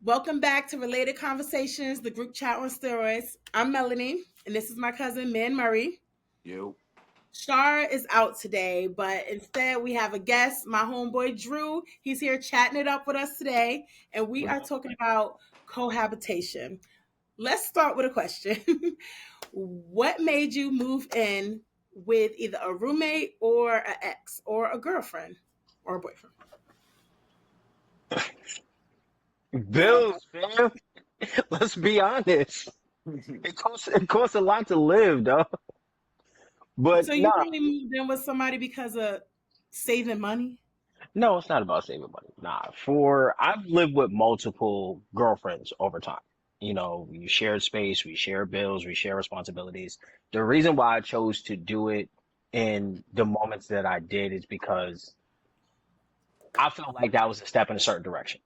Welcome back to Related Conversations, the group chat on steroids. I'm Melanie, and this is my cousin, Man Murray. Yo. Shar is out today, but instead we have a guest, my homeboy Drew. He's here chatting it up with us today, and we are talking about cohabitation. Let's start with a question. What made you move in with either a roommate or an ex or a girlfriend or a boyfriend? Bills, fam. Let's be honest. It costs a lot to live, though. So But you nah, really moved in with somebody because of saving money? no, it's not about saving money. Nah, for I've lived with multiple girlfriends over time. We share space, we share bills, we share responsibilities. The reason why I chose to do it in the moments that I did is because I felt like that was a step in a certain direction.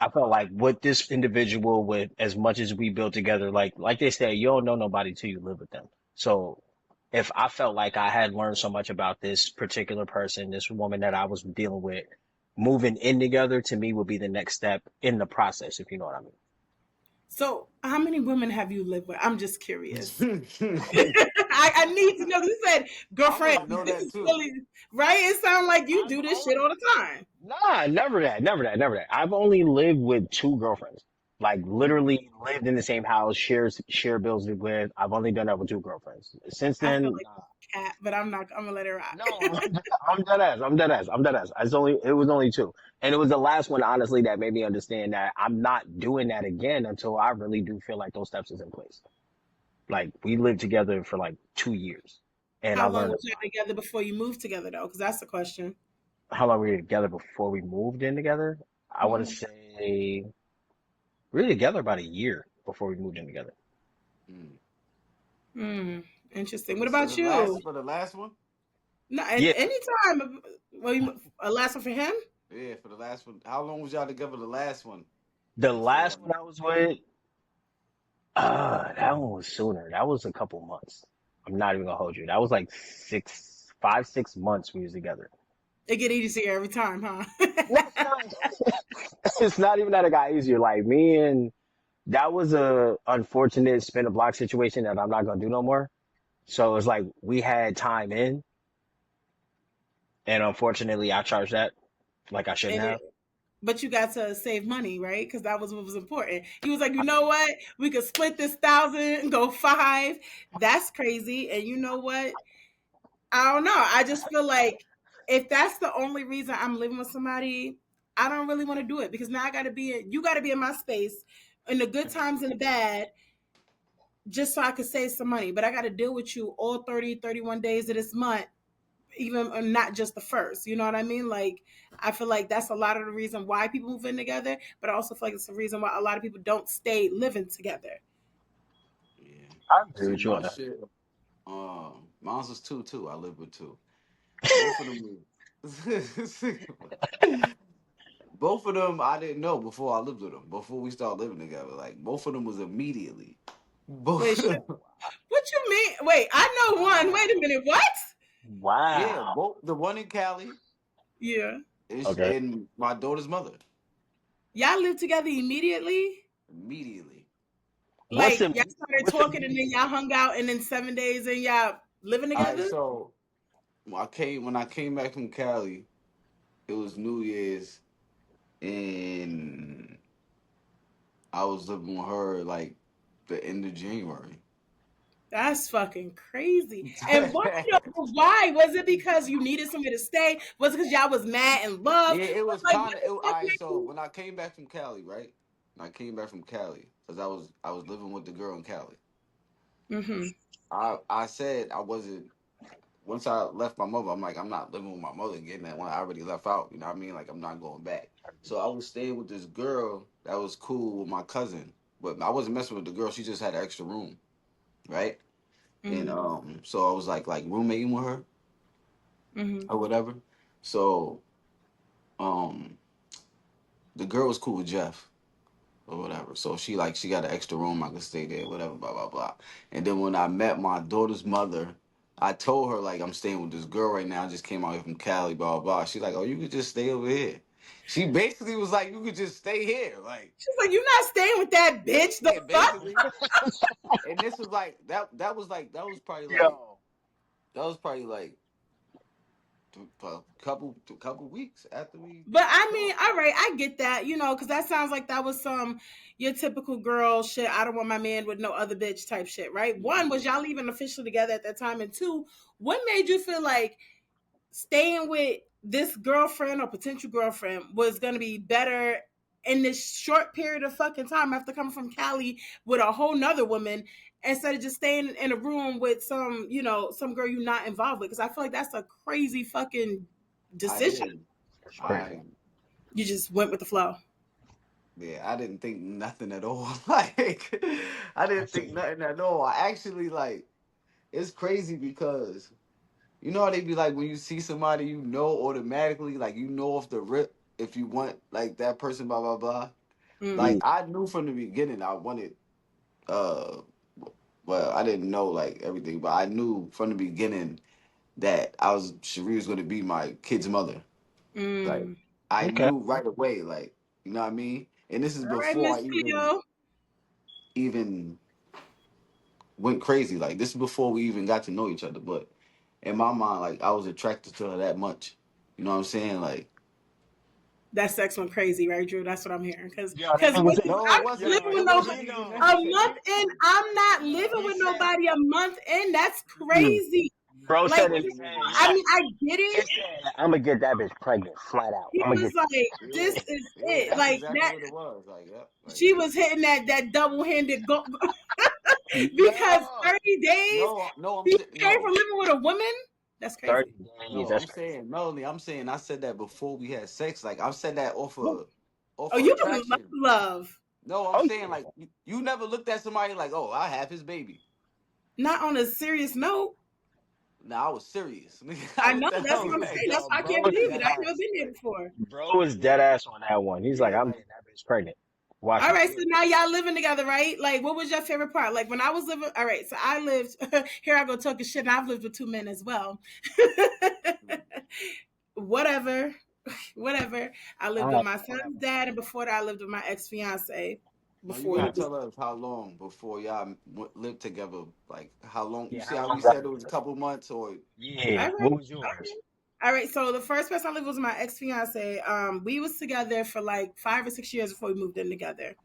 I felt like with this individual, with as much as we built together, like they say, you don't know nobody till you live with them. So if I felt like I had learned so much about this particular person, this woman that I was dealing with, moving in together to me would be the next step in the process, if you know what I mean. So how many women have you lived with? I'm just curious. I I need to know. You said want girlfriend. to know This that is too. really right. It sounds like you I've do this shit only all the time. Nah, never that, never that, never that. I've only lived with two girlfriends. Like literally lived in the same house, share bills with. I've only done that with two girlfriends. Since I feel then, like a cat, but I'm not. I'm gonna let it rock. no, I'm dead ass. I'm dead ass. I'm dead ass. It was only two. And it was the last one, honestly, that made me understand that I'm not doing that again until I really do feel like those steps is in place. Like we lived together for like 2 years and I How long learned was you together before you moved together, though? Because that's the question. how long we were together before we moved in together. I want to Hmm. say we were together about a year before we moved in together. Mm. Hmm. Interesting. What For about the you? last one. No, Yeah. anytime. Well, a last one for him. Yeah, for the last one. How long was y'all together? The last one The before last y'all one moved I in. was with, that one was sooner. That was a couple months. I'm not even gonna hold you. That was like 6 months we was together. It get easier every time, huh? No, it's not. It's not even that it got easier. Like me and that was a unfortunate spin a block situation that I'm not gonna do no more. So it's like we had time in, and unfortunately I charged that like I shouldn't And have. but you got to save money, right? Because that was what was important. He was like, you I know mean, what? We could split this 1,000 and go five. That's crazy. And you know what? I don't know. I just feel like if that's the only reason I'm living with somebody, I don't really want to do it because now I got to be in. You got to be in my space in the good times and the bad, just so I could save some money. But I got to deal with you all 30, 31 days of this month, even not just the first. You know what I mean? Like I feel like that's a lot of the reason why people move in together, but I also feel like it's the reason why a lot of people don't stay living together. Yeah. I agree See, with you my on that. shit. Mine was two too. I lived with two. Both of them. Both of them I didn't know before I lived with them. Before we started living together, like both of them was immediately. Wait, Both of them. what you mean? Wait, I know one. Wait a minute. What? Yeah, Wow. both the one in Cali Yeah. is Okay. and my daughter's mother Y'all live together immediately? immediately. What's Like the y'all started what's talking and then immediately? y'all hung out and then 7 days and y'all living All right, together? so when I came back from Cali, it was New Year's, and I was living with her like the end of January. That's fucking crazy. And why? Why was it? Because you needed somewhere to stay? Was it because y'all was mad in love? Yeah, it was Like kind what of. the All fuck right, made so you? when I came back from Cali, right? When I came back from Cali, because I was living with the girl in Cali. Mm-hmm. I said I wasn't. Once I left my mother, I'm like, I'm not living with my mother again. That when I already left out, you know what I mean? Like I'm not going back. So I was staying with this girl that was cool with my cousin, but I wasn't messing with the girl. She just had an extra room, right? And Mm-hmm. so I was like roommating with her Mm-hmm. or whatever. So um, the girl was cool with Jeff or whatever. So she got an extra room. I could stay there, whatever, blah blah blah. And then when I met my daughter's mother, I told her like I'm staying with this girl right now. I just came out here from Cali, blah blah blah. She's like, oh, you could just stay over here. She basically was like, you could just stay here, like, She's like, "You not staying with that bitch? The yeah, fuck?" basically. And this was like that was like Yo. that was probably like a couple weeks after we But I mean, talked. all right, I get that, because that sounds like that was some your typical girl shit. I don't want my man with no other bitch type shit, right? One, Hmm. was y'all even officially together at that time? And two, what made you feel like staying with this girlfriend or potential girlfriend was going to be better in this short period of fucking time after coming from Cali with a whole nother woman instead of just staying in a room with some girl you're not involved with? Because I feel like that's a crazy fucking I decision. didn't. That's crazy. I You just went with the flow. Yeah, I didn't think nothing at all. Like I I didn't feel think you. nothing at all. I actually like it's crazy because you know how they be like when you see somebody you know automatically, like you know off the rip if you want like that person, blah blah blah. Mm. Like Yeah. I knew from the beginning I wanted uh well, I didn't know like everything, but I knew from the beginning that Cherie was gonna be my kid's mother. Like Mm. I Okay. knew right away, like, you know what I mean? And this is All right, before Miss I Cleo. even went crazy. Like this is before we even got to know each other. But in my mind, like I was attracted to her that much. You know what I'm saying? Like That sex went crazy, right, Drew? That's what I'm hearing. Because Yo, that because nigga said, no, it I'm wasn't. living yo, with It nobody wasn't he even a know. month necessary. in. I'm not living He with said, nobody a month in. That's mm. crazy. Bro Like, said No, in it his didn't head, even he I said, mean, necessary. I get he it. said, I'm gonna get that bitch pregnant, flat out. He I'm gonna was get like, "This Yeah, is yeah, it." that's Like exactly that. what it was. Like, yep, like She was hitting that double handed go because Yo, 30 days no, I'm she saying came from no, living with a woman. That's 30 crazy. days, no, that's I'm crazy. saying Melanie. I'm saying I said that before we had sex. Like I said that Oh, off of you was in attraction. love. No, I'm Oh saying yeah. like you never looked at somebody like, oh, I have his baby. Not on a serious note. Nah, I was serious. I I know looked at that's her what I'm like, saying. That's Yo, why I bro can't was believe it. dead I never ass. been there before. Bro was dead ass on that one. He's like, yeah, I'm like getting that bitch pregnant. Watch All me. right, so yeah. now y'all living together, right? Like, what was your favorite part? Like when I was living. All right, so I lived. Here I go talking shit. And I've lived with two men as well. Whatever, whatever. I lived with Alright, my son's whatever. dad, and before that, I lived with my ex fiance. No, you Before gotta he Mm. was. tell us how long before y'all lived together. Like how long? You Yeah, see how how we long y'all said it been was a together? couple months, or Yeah. All right, What was okay. yours? All right. So the first person I lived with was my ex fiance. We was together for like 5 or 6 years before we moved in together.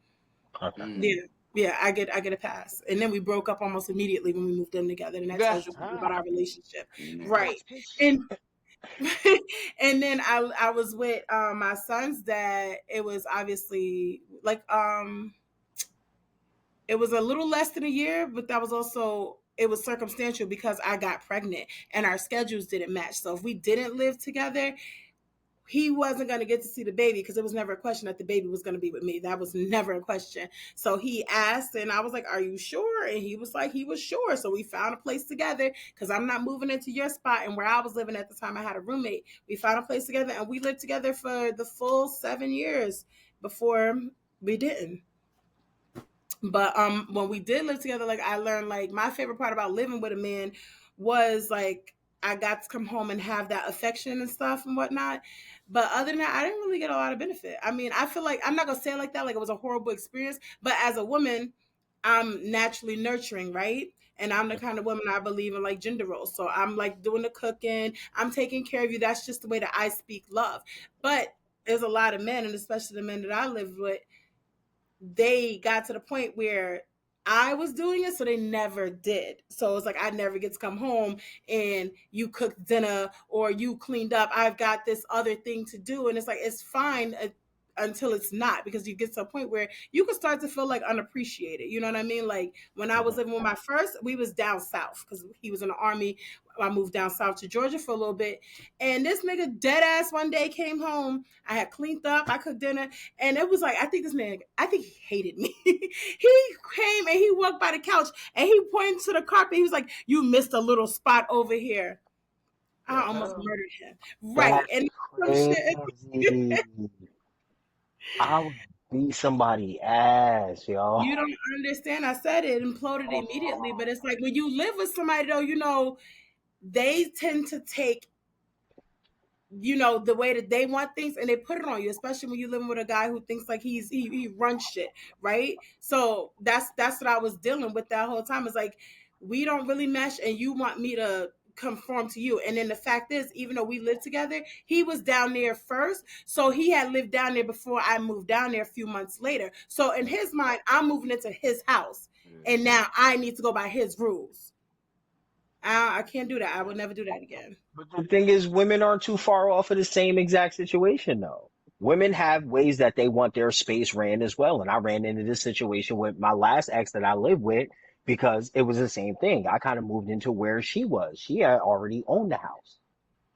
Okay. Yeah. mm. Yeah, I get a pass. And then we broke up almost immediately when we moved in together. And that Yeah, tells you something about Ah, our relationship. yeah. Right. next bitch. And and then I was with my son's dad. It was obviously like it was a little less than a year, but that was also it was circumstantial because I got pregnant and our schedules didn't match. So if we didn't live together, he wasn't going to get to see the baby because it was never a question that the baby was going to be with me. That was never a question. So he asked, and I was like, "Are you sure?" And he was like, he was sure. So we found a place together because I'm not moving into your spot. And where I was living at the time, I had a roommate. We found a place together, and we lived together for the full 7 years before we didn't. But when we did live together, like I learned like my favorite part about living with a man was like I got to come home and have that affection and stuff and whatnot. But other than that, I didn't really get a lot of benefit. I mean, I feel like I'm not gonna say it like that, like it was a horrible experience. But as a woman, I'm naturally nurturing, right? And I'm the kind of woman I believe in like gender roles. So I'm like doing the cooking, I'm taking care of you. That's just the way that I speak love. But there's a lot of men, and especially the men that I lived with, they got to the point where I was doing it, so they never did. So it's like I never get to come home and you cooked dinner or you cleaned up. I've got this other thing to do, and it's like it's fine until it's not, because you get to a point where you can start to feel like unappreciated. You know what I mean? Like when I was Mhm. living with my first, we was down south because he was in the army. I moved down south to Georgia for a little bit, and this nigga dead ass one day came home. I had cleaned up, I cooked dinner, and it was like, I think this man, I think he hated me. He came and he walked by the couch and he pointed to the carpet. He was like, "You missed a little spot over here." I The almost hell? murdered him. Right. That's And some shit. crazy. I would beat somebody ass, yo. You don't understand. I said it imploded immediately, but it's like when you live with somebody though, they tend to take the way that they want things, and they put it on you, especially when you're living with a guy who thinks like he runs shit, right? So that's what I was dealing with that whole time. It's like, we don't really mesh, and you want me to conform to you. And then the fact is, even though we lived together, he was down there first, so he had lived down there before I moved down there a few months later. So in his mind, I'm moving into his house, Yeah. and now I need to go by his rules. I can't do that. I will never do that again. But the thing is, women aren't too far off of the same exact situation, though. Women have ways that they want their space ran as well. And I ran into this situation with my last ex that I lived with because it was the same thing. I kind of moved into where she was. She had already owned the house.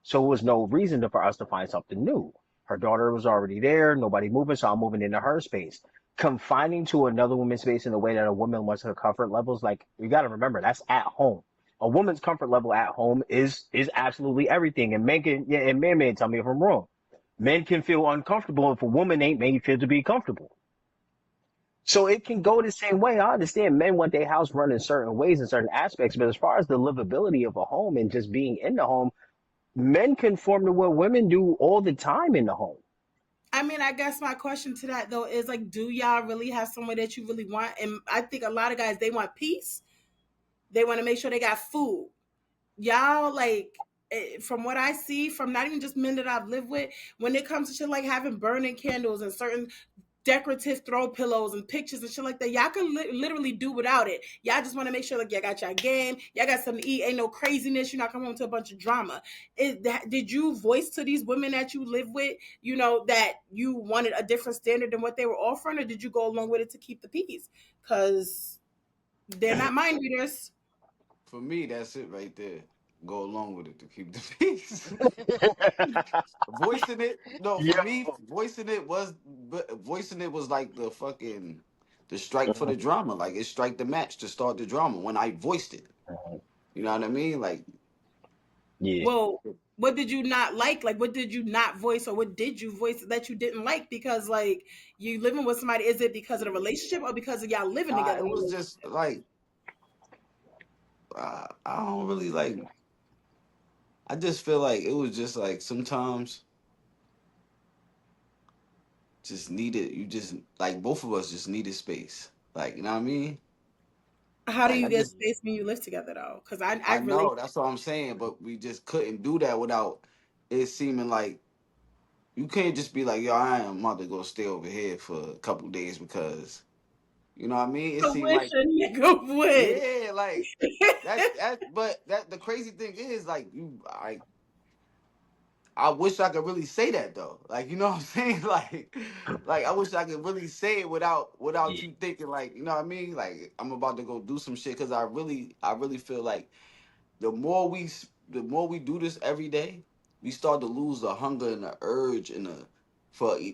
So it was no reason for us to find something new. Her daughter was already there, nobody moving, so I'm moving into her space. Confining to another woman's space in the way that a woman wants her comfort levels, like you got to remember, that's at home. A woman's comfort level at home is absolutely everything. And men can, yeah, and men may tell me if I'm wrong. Men can feel uncomfortable if a woman ain't made feel to be comfortable. So it can go the same way. I understand men want their house run in certain ways in certain aspects, but as far as the livability of a home and just being in the home, men conform to what women do all the time in the home. I mean, I guess my question to that though is like, do y'all really have someone that you really want? And I think a lot of guys, they want peace. They want to make sure they got food. Y'all like, from what I see, from not even just men that I've lived with, when it comes to shit like having burning candles and certain decorative throw pillows and pictures and shit like that, y'all can literally do without it. Y'all just want to make sure like y'all got your game, y'all got something to eat, ain't no craziness. You're not coming home to a bunch of drama. Did you voice to these women that you live with, that you wanted a different standard than what they were offering, or did you go along with it to keep the peace? Because they're not mind readers. For me, that's it right there. Go along with it to keep the peace. Voicing it, no, for me, Yo. voicing it was like the strike for the drama. Like it strike the match to start the drama when I voiced it. You know what I mean? Like Yeah. Well, what did you not like? Like, what did you not voice, or what did you voice that you didn't like? Because, like, you living with somebody, is it because of the relationship or because of y'all living nah, together it in the was just relationship? like I don't really like. I just feel like it was just like sometimes just needed. You just like both of us just needed space. Like you know what I mean? How do Like you I get just space when you live together, though? Because I I relate. know that's what I'm saying, but we just couldn't do that without it seeming like you can't just be like, yo, I am about to go stay over here for a couple days because you know what I mean? It I seemed wish like a nigga would. yeah, like but that the crazy thing is like I wish I could really say that though. Like you know what I'm saying? Like I wish I could really say it without Yeah. you thinking like, you know what I mean? Like I'm about to go do some shit cuz I really feel like the more we do this every day, we start to lose the hunger and the urge and the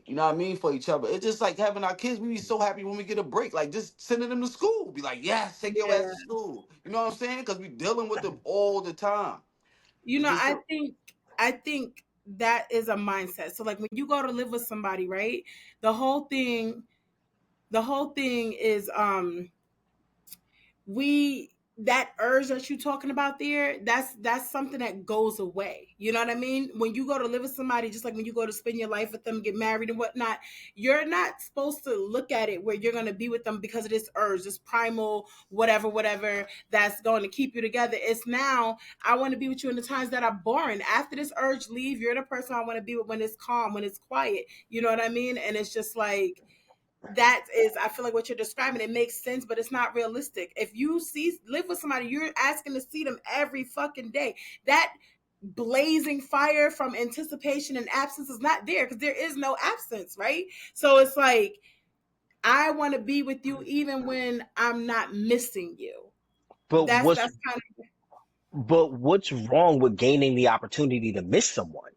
you know what I mean for each other. It's just like having our kids. We be so happy when we get a break, like just sending them to school. Be like, yes, take your ass Yeah. to school. You know what I'm saying? Because we dealing with them all the time. You It's know, just I think that is a mindset. So, like, when you go to live with somebody, right? The whole thing, the whole thing is, we that urge that you're talking about there, that's something that goes away. You know what I mean? When you go to live with somebody, just like when you go to spend your life with them, get married and whatnot, you're not supposed to look at it where you're going to be with them because of this urge, this primal whatever that's going to keep you together. It's now, I want to be with you in the times that are boring. After this urge leave, you're the person I want to be with when it's calm, when it's quiet. You know what I mean? And it's just like, that is, I feel like what you're describing, it makes sense, but it's not realistic. If you live with somebody, you're asking to see them every fucking day. That blazing fire from anticipation and absence is not there, because there is no absence, right? So it's like, I want to be with you even when I'm not missing you. But what's That's kind of, but what's wrong with gaining the opportunity to miss someone?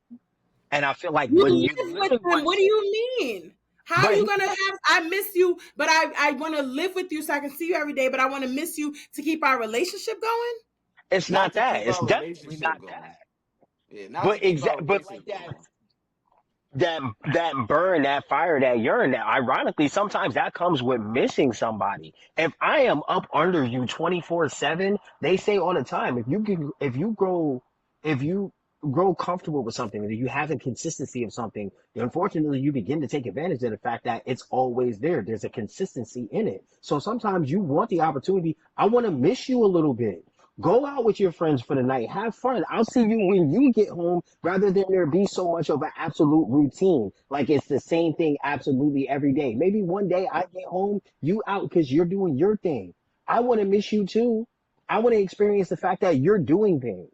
And I feel like you when you're live with living them. with, What do you mean? How are but you gonna have, I miss you, but I want to live with you so I can see you every day, but I want to miss you to keep our relationship going? it's not not to that. keep It's our definitely relationship not that. going. Yeah, not to keep our But like relationship going. that burn, that fire, that yearn, that ironically, sometimes that comes with missing somebody. If I am up under you 24/7, they say all the time, if you can, if you grow, if you grow comfortable with something, that you have a consistency of something, unfortunately, you begin to take advantage of the fact that it's always there. There's a consistency in it. So sometimes you want the opportunity. I want to miss you a little bit. Go out with your friends for the night. Have fun. I'll see you when you get home rather than there be so much of an absolute routine. Like it's the same thing absolutely every day. Maybe one day I get home, you out because you're doing your thing. I want to miss you too. I want to experience the fact that you're doing things.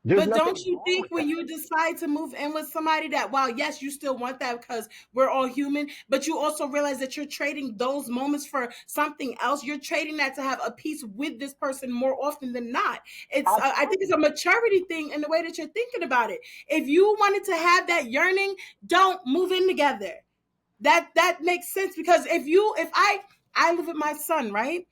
There's But don't nothing you wrong think with when that. you decide to move in with somebody that while yes, you still want that because we're all human, but you also realize that you're trading those moments for something else. You're trading that to have a piece with this person more often than not. I think it's Absolutely. a maturity thing in the way that you're thinking about it. If you wanted to have that yearning, don't move in together. That makes sense because if I live with my son, right?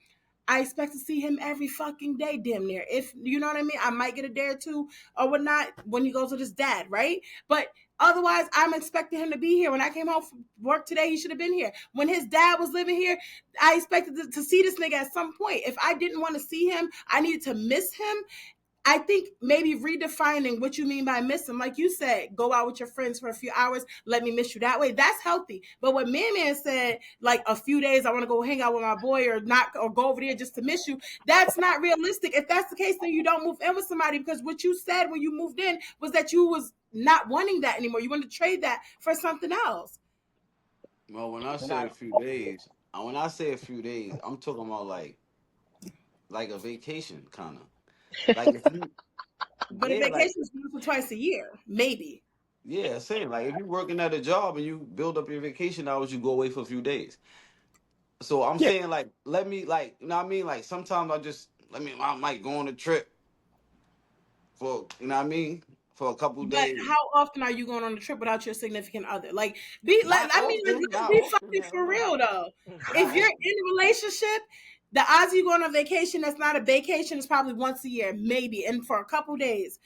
I expect to see him every fucking day, damn near. If you know what I mean, I might get a day or two or whatnot when he goes with his dad, right? But otherwise, I'm expecting him to be here. When I came home from work today, he should have been here. When his dad was living here, I expected to see this nigga at some point. If I didn't want to see him, I needed to miss him. I think maybe redefining what you mean by missing, like you said, go out with your friends for a few hours, let me miss you that way. That's healthy. But what Man said, like a few days, I want to go hang out with my boy or not, or go over there just to miss you. That's not realistic. If that's the case, then you don't move in with somebody because what you said when you moved in was that you was not wanting that anymore. You wanted to trade that for something else. Well, when I And say I a few days, when I say a few days, I'm talking about like a vacation kind of. Like if you, But a yeah, like vacation is once or twice a year, maybe. yeah, same. Like if you're working at a job and you build up your vacation hours, you go away for a few days. So I'm yeah, saying like let me like you know what I mean. Like sometimes I might go on a trip for you know what I mean for a couple But days. how often are you going on a trip without your significant other? Like, be Not I mean, often, let's not be often. fucking Hell for no, real though. not If you're often. in a relationship, the odds of you going on vacation that's not a vacation is probably once a year, maybe, and for a couple days.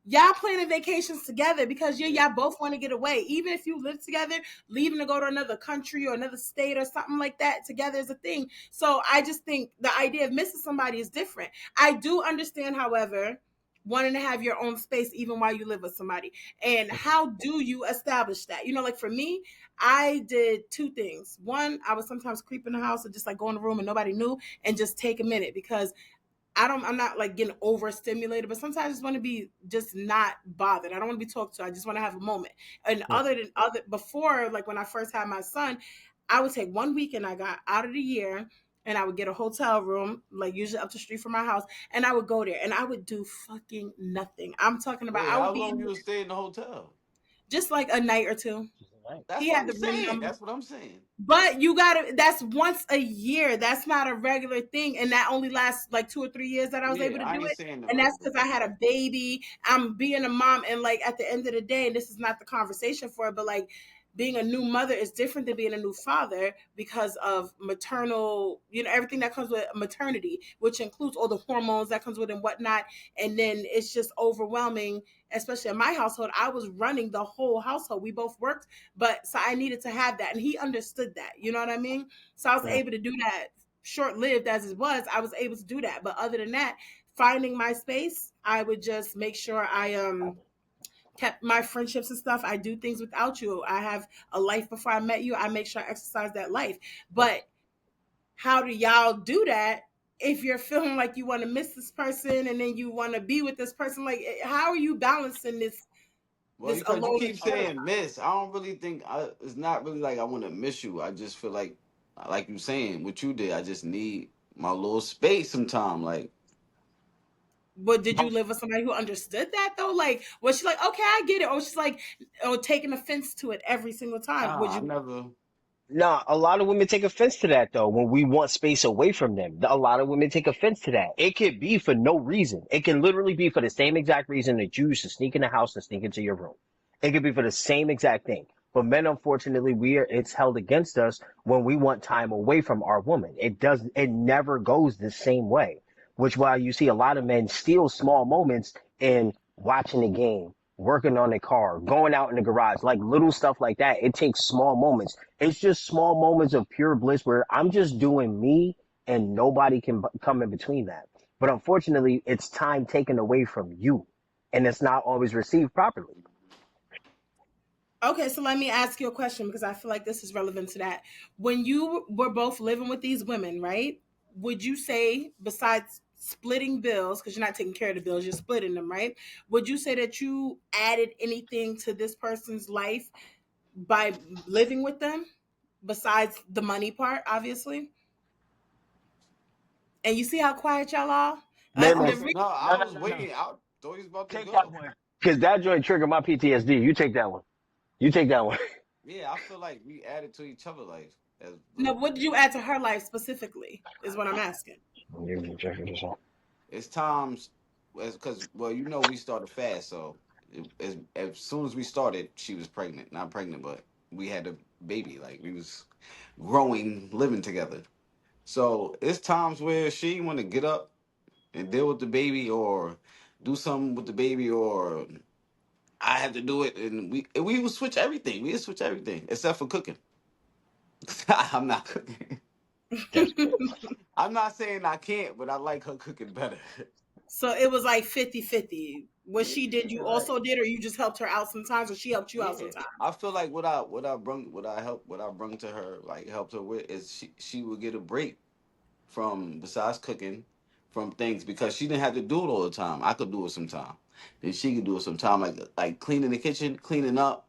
Y'all planning vacations together because Yeah. y'all both want to get away. Even if you live together, leaving to go to another country or another state or something like that together is a thing. So I just think the idea of missing somebody is different. I do understand, however, wanting to have your own space even while you live with somebody. And how do you establish that? Like for me, I did two things. One, I would sometimes creep in the house and just like go in the room and nobody knew and just take a minute because I'm not like getting overstimulated, but sometimes I just want to be just not bothered. I don't want to be talked to. I just want to have a moment. And other before, like when I first had my son, I would take 1 week and I got out of the year and I would get a hotel room, like usually up the street from my house, and I would go there and I would do fucking nothing. I'm talking about Wait, I how would be long in you would stay in the hotel? just like a night or two. That's He what had I'm the room saying. number. That's what I'm saying. But you gotta, that's once a year. That's not a regular thing. And that only lasts like 2 or 3 years that I was able Yeah, to I do ain't it. saying the And that's regular because I thing. had a baby. I'm being a mom. And like at the end of the day, and this is not the conversation for it, but like being a new mother is different than being a new father because of maternal, everything that comes with maternity, which includes all the hormones that comes with and whatnot. And then it's just overwhelming, especially in my household. I was running the whole household. We both worked, but so I needed to have that. And he understood that. You know what I mean? So I was yeah, able to do that, short lived as it was. I was able to do that. But other than that, finding my space, I would just make sure I kept my friendships and stuff. I do things without you. I have a life before I met you. I make sure I exercise that life. But how do y'all do that if you're feeling like you want to miss this person and then you want to be with this person? Like, how are you balancing this Well, this because you alone keep experience? saying miss, I don't really think it's not really like I want to miss you. I just feel like you saying what you did. I just need my little space sometime. Like, But did you live with somebody who understood that though? Like, was she like, okay, I get it, or she's like, oh, taking offense to it every single time? Would nah, I you? never. nah, a lot of women take offense to that though. When we want space away from them, a lot of women take offense to that. It could be for no reason. It can literally be for the same exact reason that you used to sneak in the house and sneak into your room. It could be for the same exact thing. But men, unfortunately, it's held against us when we want time away from our woman. It never goes the same way. Which why you see a lot of men steal small moments in watching the game, working on the car, going out in the garage, like little stuff like that. It takes small moments. It's just small moments of pure bliss where I'm just doing me and nobody can come in between that. But unfortunately, it's time taken away from you. and it's not always received properly. Okay, so let me ask you a question because I feel like this is relevant to that. When you were both living with these women, right? Would you say, besides splitting bills, because you're not taking care of the bills, you're splitting them, right? Would you say that you added anything to this person's life by living with them besides the money part, obviously? And you see how quiet y'all are? No, And no, the no, re- No, I no, no, was no, no. waiting. I thought he was about to Take that go. one. Because that joint triggered my PTSD. You take that one. You take that one. Yeah, I feel like we added to each other like as no, like what did you add to her life specifically? Is what I'm asking. You triggered this one. it's times as because well we started fast so as soon as we started she was pregnant, not pregnant but we had a baby, like we was growing, living together. So it's times where she want to get up and deal with the baby or do something with the baby, or I have to do it, and we would switch everything. We would switch everything except for cooking. I'm not cooking. That's crazy. I'm not saying I can't, but I like her cooking better. So it was like 50-50. What Yeah, she did, you like also did, or you just helped her out sometimes, or she helped you out yeah. sometimes? I feel like what I brung to her, like helped her with, is she would get a break from, besides cooking, from things because she didn't have to do it all the time. I could do it sometime. Then she could do it sometime, like cleaning the kitchen, cleaning up.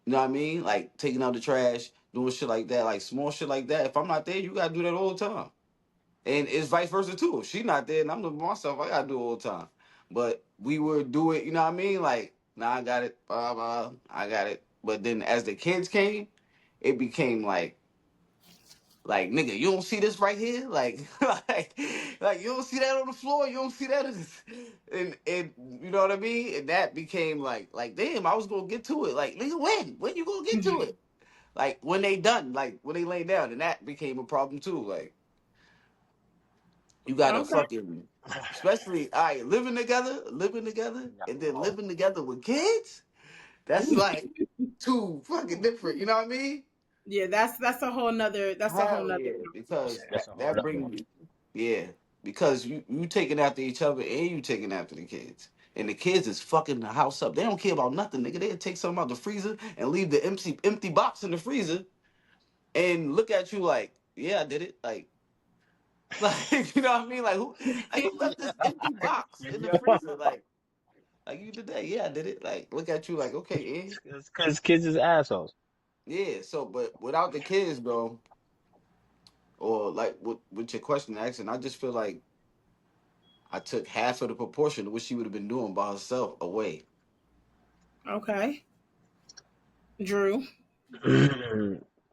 You know what I mean? Like taking out the trash, doing shit like that, like small shit like that. If I'm not there, you gotta do that all the time. And it's vice versa too. If she's not there and I'm doing myself, I gotta do it all the time. But we would do it, you know what I mean? Like, nah, I got it, blah blah, I got it. But then as the kids came, it became like nigga, you don't see this right here, like you don't see that on the floor, you don't see that, and you know what I mean. And that became like damn, I was gonna get to it, like nigga, when you gonna get to it? Like when they done, like when they lay down, and that became a problem too. Like you gotta Okay. fucking, especially all right, living together, Yeah. and then Oh, living together with kids. That's like too fucking different. You know what I mean? Yeah, that's a whole Hell nother yeah, yeah, because that's that a whole that nother one. brings, yeah, because you taking after each other and you taking after the kids. And the kids is fucking the house up. They don't care about nothing, nigga. They'll take something out the freezer and leave the empty box in the freezer and look at you like, yeah, I did it. Like you know what I mean? Like who left this empty box in the Yo, freezer? Like you did that? Yeah, I did it. Like look at you like, okay, because kids is assholes. yeah. So, but without the kids though, or like with your question asking, I just feel like I took half of the proportion of what she would have been doing by herself away. Okay. Drew.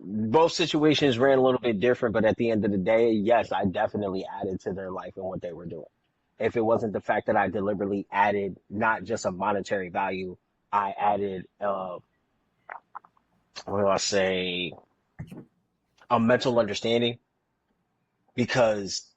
Both situations ran a little bit different, but at the end of the day, yes, I definitely added to their life and what they were doing. If it wasn't the fact that I deliberately added not just a monetary value, I added, what do I say, a mental understanding. Because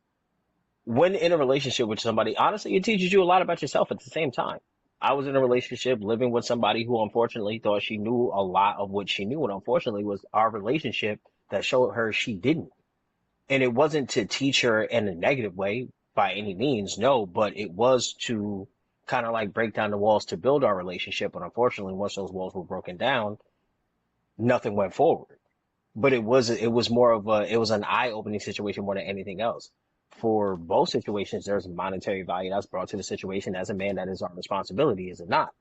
when in a relationship with somebody, honestly, it teaches you a lot about yourself at the same time. I was in a relationship living with somebody who unfortunately thought she knew a lot of what she knew, and unfortunately was our relationship that showed her she didn't. And it wasn't to teach her in a negative way by any means, no, but it was to kind of like break down the walls to build our relationship. But unfortunately, once those walls were broken down, nothing went forward. But it was more of a, it was an eye-opening situation more than anything else. For both situations, there's monetary value that's brought to the situation. As a man, that is our responsibility, is it not?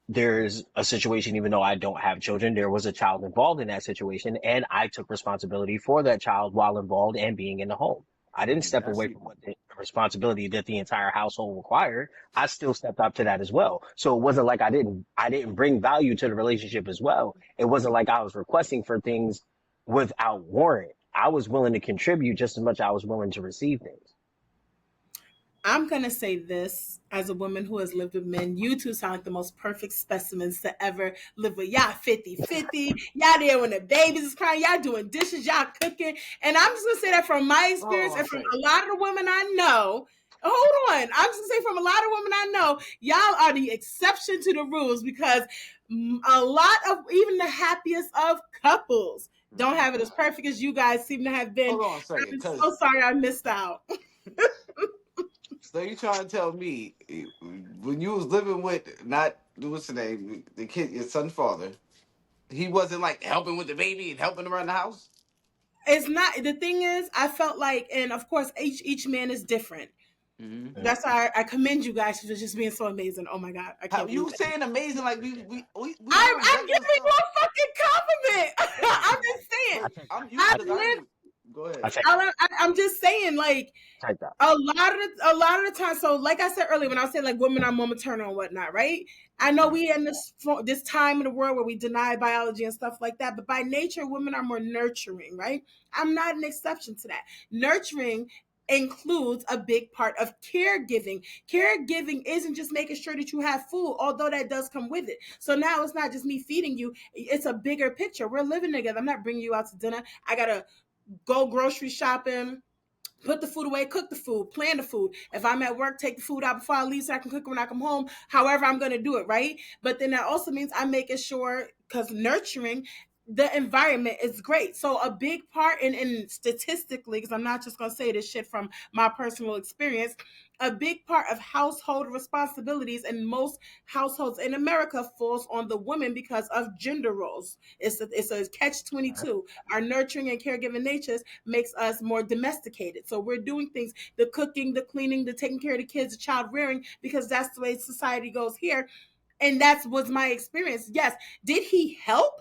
There's a situation, even though I don't have children, there was a child involved in that situation, and I took responsibility for that child while involved and being in the home. I didn't step That's away it. from what the responsibility that the entire household required. I still stepped up to that as well. So it wasn't like I didn't bring value to the relationship as well. It wasn't like I was requesting for things without warrant. I was willing to contribute just as much as I was willing to receive things. I'm gonna say this as a woman who has lived with men. You two sound like the most perfect specimens to ever live with. Y'all 50-50. Y'all there when the babies is crying. Y'all doing dishes. Y'all cooking. And I'm just gonna say that from my Hold experience on a and from a second. lot of the women I know. Hold on. I'm just gonna say from a lot of women I know, y'all are the exception to the rules because a lot of even the happiest of couples don't Mhm. have it as perfect as you guys seem to have been. Hold on a second, I'm so cause sorry I missed out. So you trying to tell me when you was living with not what's the name, the kid, your son's father, he wasn't like helping with the baby and helping around the house? It's not, the thing is, I felt like, and of course each man is different. Mm-hmm. That's why I commend you guys for just being so amazing. Oh my god, I How can't you believe it. saying amazing? Like we doing I'm regular giving you stuff. a fucking compliment. Listen, I'm just saying. I look, take I'm that. you I I've look. take I that. lived. ain't. Go I ahead. take that. I'm just saying, like, Take that. a lot of the time. So, like I said earlier, when I was saying like women are more maternal and whatnot, right? I know Mm-hmm. we in this time in the world where we deny biology and stuff like that, but by nature, women are more nurturing, right? I'm not an exception to that. Nurturing includes a big part of caregiving. Caregiving isn't just making sure that you have food, although that does come with it. So now it's not just me feeding you, it's a bigger picture. We're living together. I'm not bringing you out to dinner. I gotta go grocery shopping, put the food away, cook the food, plan the food. If I'm at work, take the food out before I leave so I can cook it when I come home. However, I'm going to do it, right? But then that also means I'm making sure, because nurturing the environment is great. So a big part in statistically, because I'm not just going to say this shit from my personal experience, a big part of household responsibilities in most households in America falls on the women because of gender roles. It's a catch 22. Our nurturing and caregiving natures makes us more domesticated. So we're doing things, the cooking, the cleaning, the taking care of the kids, the child rearing, because that's the way society goes here. And that was my experience. Yes. Did he help?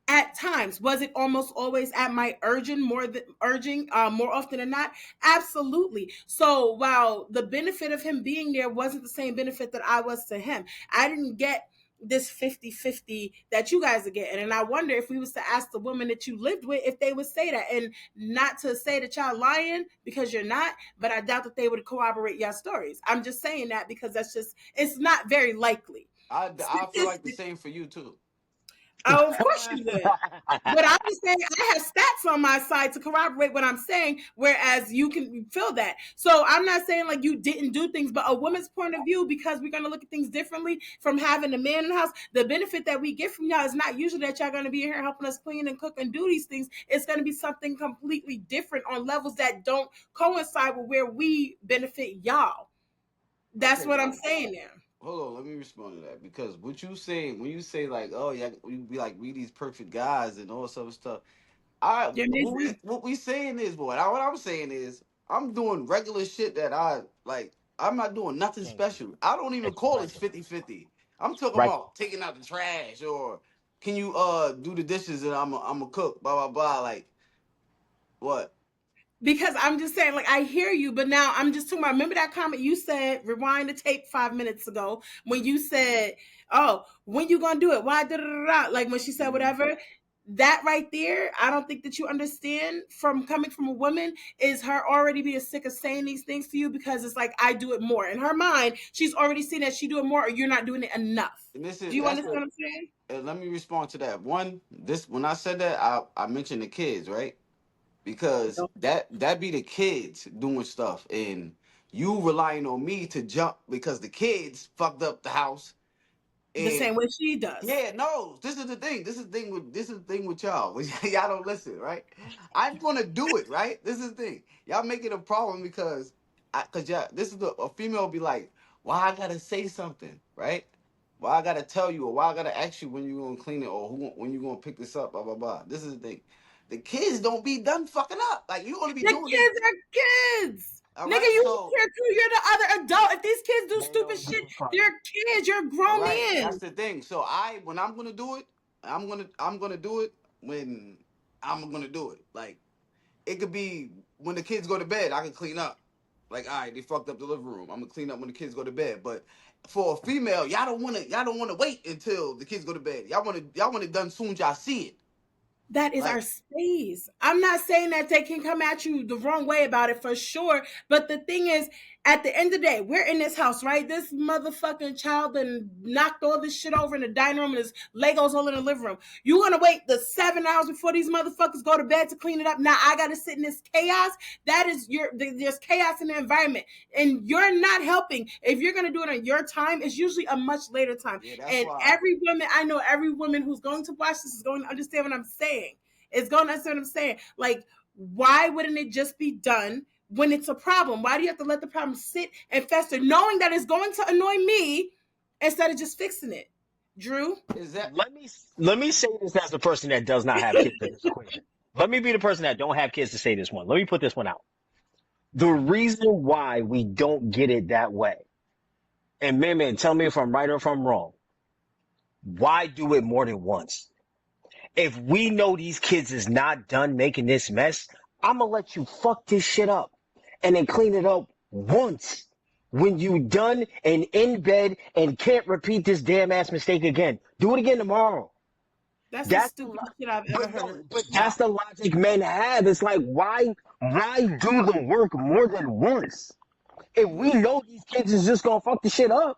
At times. Was it almost always at my urging more often than not? Absolutely. So while the benefit of him being there wasn't the same benefit that I was to him, I didn't get this 50-50 that you guys are getting. And I wonder if we was to ask the woman that you lived with if they would say that. And not to say that y'all lying, because you're not, but I doubt that they would corroborate your stories. I'm just saying that because that's just, it's not very likely. I feel like the Statistic. same for you too. Oh, of course you would. But I'm just saying I have stats on my side to corroborate what I'm saying, whereas you can feel that. So I'm not saying like you didn't do things, but a woman's point of view, because we're gonna look at things differently from having a man in the house. The benefit that we get from y'all is not usually that y'all gonna be here helping us clean and cook and do these things. It's gonna be something completely different on levels that don't coincide with where we benefit y'all. That's Okay, what I'm but saying there. hold on, let me respond to that because what you saying when you say like, oh yeah, we be like we these perfect guys and all this other stuff. I You're missing. what we saying is, boy. What I'm saying is, I'm doing regular shit that I like. I'm not doing nothing Thank you. special. I don't even It's call this regular. 50-50. I'm talking Regular. about taking out the trash or can you do the dishes and I'm a cook, blah blah blah. Like what? Because I'm just saying, like, I hear you, but now I'm just talking about. Remember that comment you said, rewind the tape 5 minutes ago, when you said, "Oh, when you gonna do it? Why?" Da, da, da, da. Like when she said Mhm. whatever. That right there, I don't think that you understand from coming from a woman is her already being sick of saying these things to you, because it's like I do it more. In her mind, she's already seen that she do it more, or you're not doing it enough. And this Do is you that's understand the. what I'm saying? Let me respond to that. One, this when I said that, I mentioned the kids, right? Because that be the kids doing stuff and you relying on me to jump because the kids fucked up the house The and same way she does. yeah, no, this is the thing. This is the thing with y'all. Y'all don't listen, right? I'm gonna do it, right? This is the thing. Y'all make it a problem because y'all this is the a female be like, why I gotta say something, right? Why I gotta tell you or why I gotta ask you when you gonna clean it or when you gonna pick this up, blah blah blah. This is the thing. The kids don't be done fucking up. Like you gonna be The doing this, kids are kids. all Nigga, right? you So here too. You're the other adult. If these kids do They stupid don't shit, give a fuck. they're kids. You're all grown right, that's men. the thing. So when I'm gonna do it, I'm gonna do it when I'm gonna do it. Like it could be when the kids go to bed, I can clean up. Like, all right, they fucked up the living room. I'm gonna clean up when the kids go to bed. But for a female, y'all don't wanna wait until the kids go to bed. Y'all want it done soon as y'all see it. That is our Like, space. I'm not saying that they can come at you the wrong way about it for sure. But the thing is, at the end of the day, we're in this house, right? This motherfucking child and knocked all this shit over in the dining room and there's Legos all in the living room. You want to wait the 7 hours before these motherfuckers go to bed to clean it up? Now I got to sit in this chaos. That is there's chaos in the environment and you're not helping. If you're going to do it on your time, it's usually a much later time. yeah, that's And why every woman, I know every woman who's going to watch this is going to understand what I'm saying. It's going to understand what I'm saying. Like, why wouldn't it just be done when it's a problem? Why do you have to let the problem sit and fester, knowing that it's going to annoy me instead of just fixing it? Drew? Is that Let me let me say this as the person that does not have kids in this equation. Let me be the person that don't have kids to say this one. Let me put this one out. The reason why we don't get it that way, and man, tell me if I'm right or if I'm wrong. Why do it more than once? If we know these kids is not done making this mess, I'm gonna let you fuck this shit up and then clean it up once. When you done and in bed and can't repeat this damn ass mistake again, do it again tomorrow. That's the That's the stupidest shit I've ever but no, heard. but that's the logic men have. It's like why do the work more than once? If we know these kids is just gonna fuck the shit up,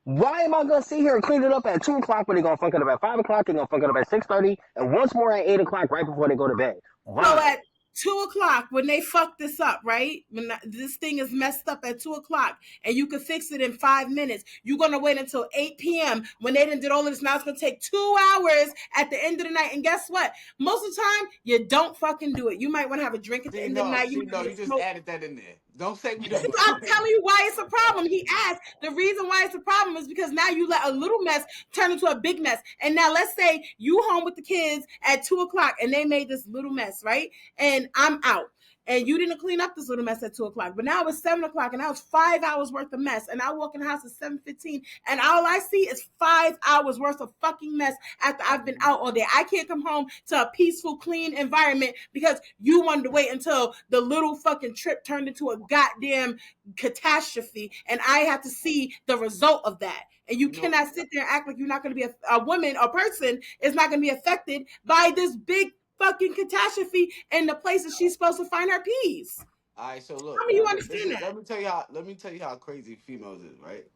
why am I gonna sit here and clean it up at 2 o'clock when they're gonna fuck it up at 5 o'clock? They're gonna fuck it up at 6:30, and once more at 8 o'clock right before they go to bed. So Why? at 2 o'clock, when they fuck this up, right? When this thing is messed up at 2 o'clock, and you can fix it in 5 minutes, you're gonna wait until 8 p.m. when they done did all of this. Now it's gonna take 2 hours at the end of the night. And guess what? Most of the time, you don't fucking do it. You might want to have a drink at the end of the night. You see, might no, want you to just smoke. added that in there. Don't say we don't I'm do telling it. you why it's a problem. He asked. The reason why it's a problem is because now you let a little mess turn into a big mess. And now let's say you home with the kids at 2 o'clock and they made this little mess, right? And I'm out. And you didn't clean up this little mess at 2 o'clock. But now it's 7 o'clock and now it's 5 hours worth of mess. And I walk in the house at 7:15 and all I see is 5 hours worth of fucking mess after I've been out all day. I can't come home to a peaceful, clean environment because you wanted to wait until the little fucking trip turned into a goddamn catastrophe and I have to see the result of that. And you You know, cannot sit there and act like you're not going to be a woman or person is not going to be affected by this big fucking catastrophe in the places she's supposed to find her peace. all right. So How look, do you now understand listen. that? Let me tell you how crazy females is, right?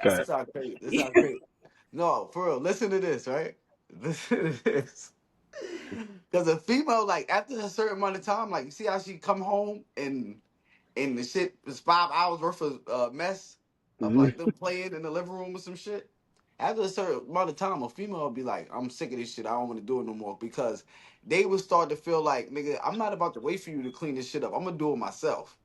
Go That's ahead. This how crazy. This how crazy. crazy. No, for real. Listen to this, right? Listen to this. Because a female, like after a certain amount of time, like you see how she come home and the shit was 5 hours worth of mess of like Mm-hmm. them playing in the living room or some shit. After a certain amount of time, a female will be like, "I'm sick of this shit. I don't want to do it no more," because they would start to feel like, "Nigga, I'm not about to wait for you to clean this shit up. I'm gonna do it myself."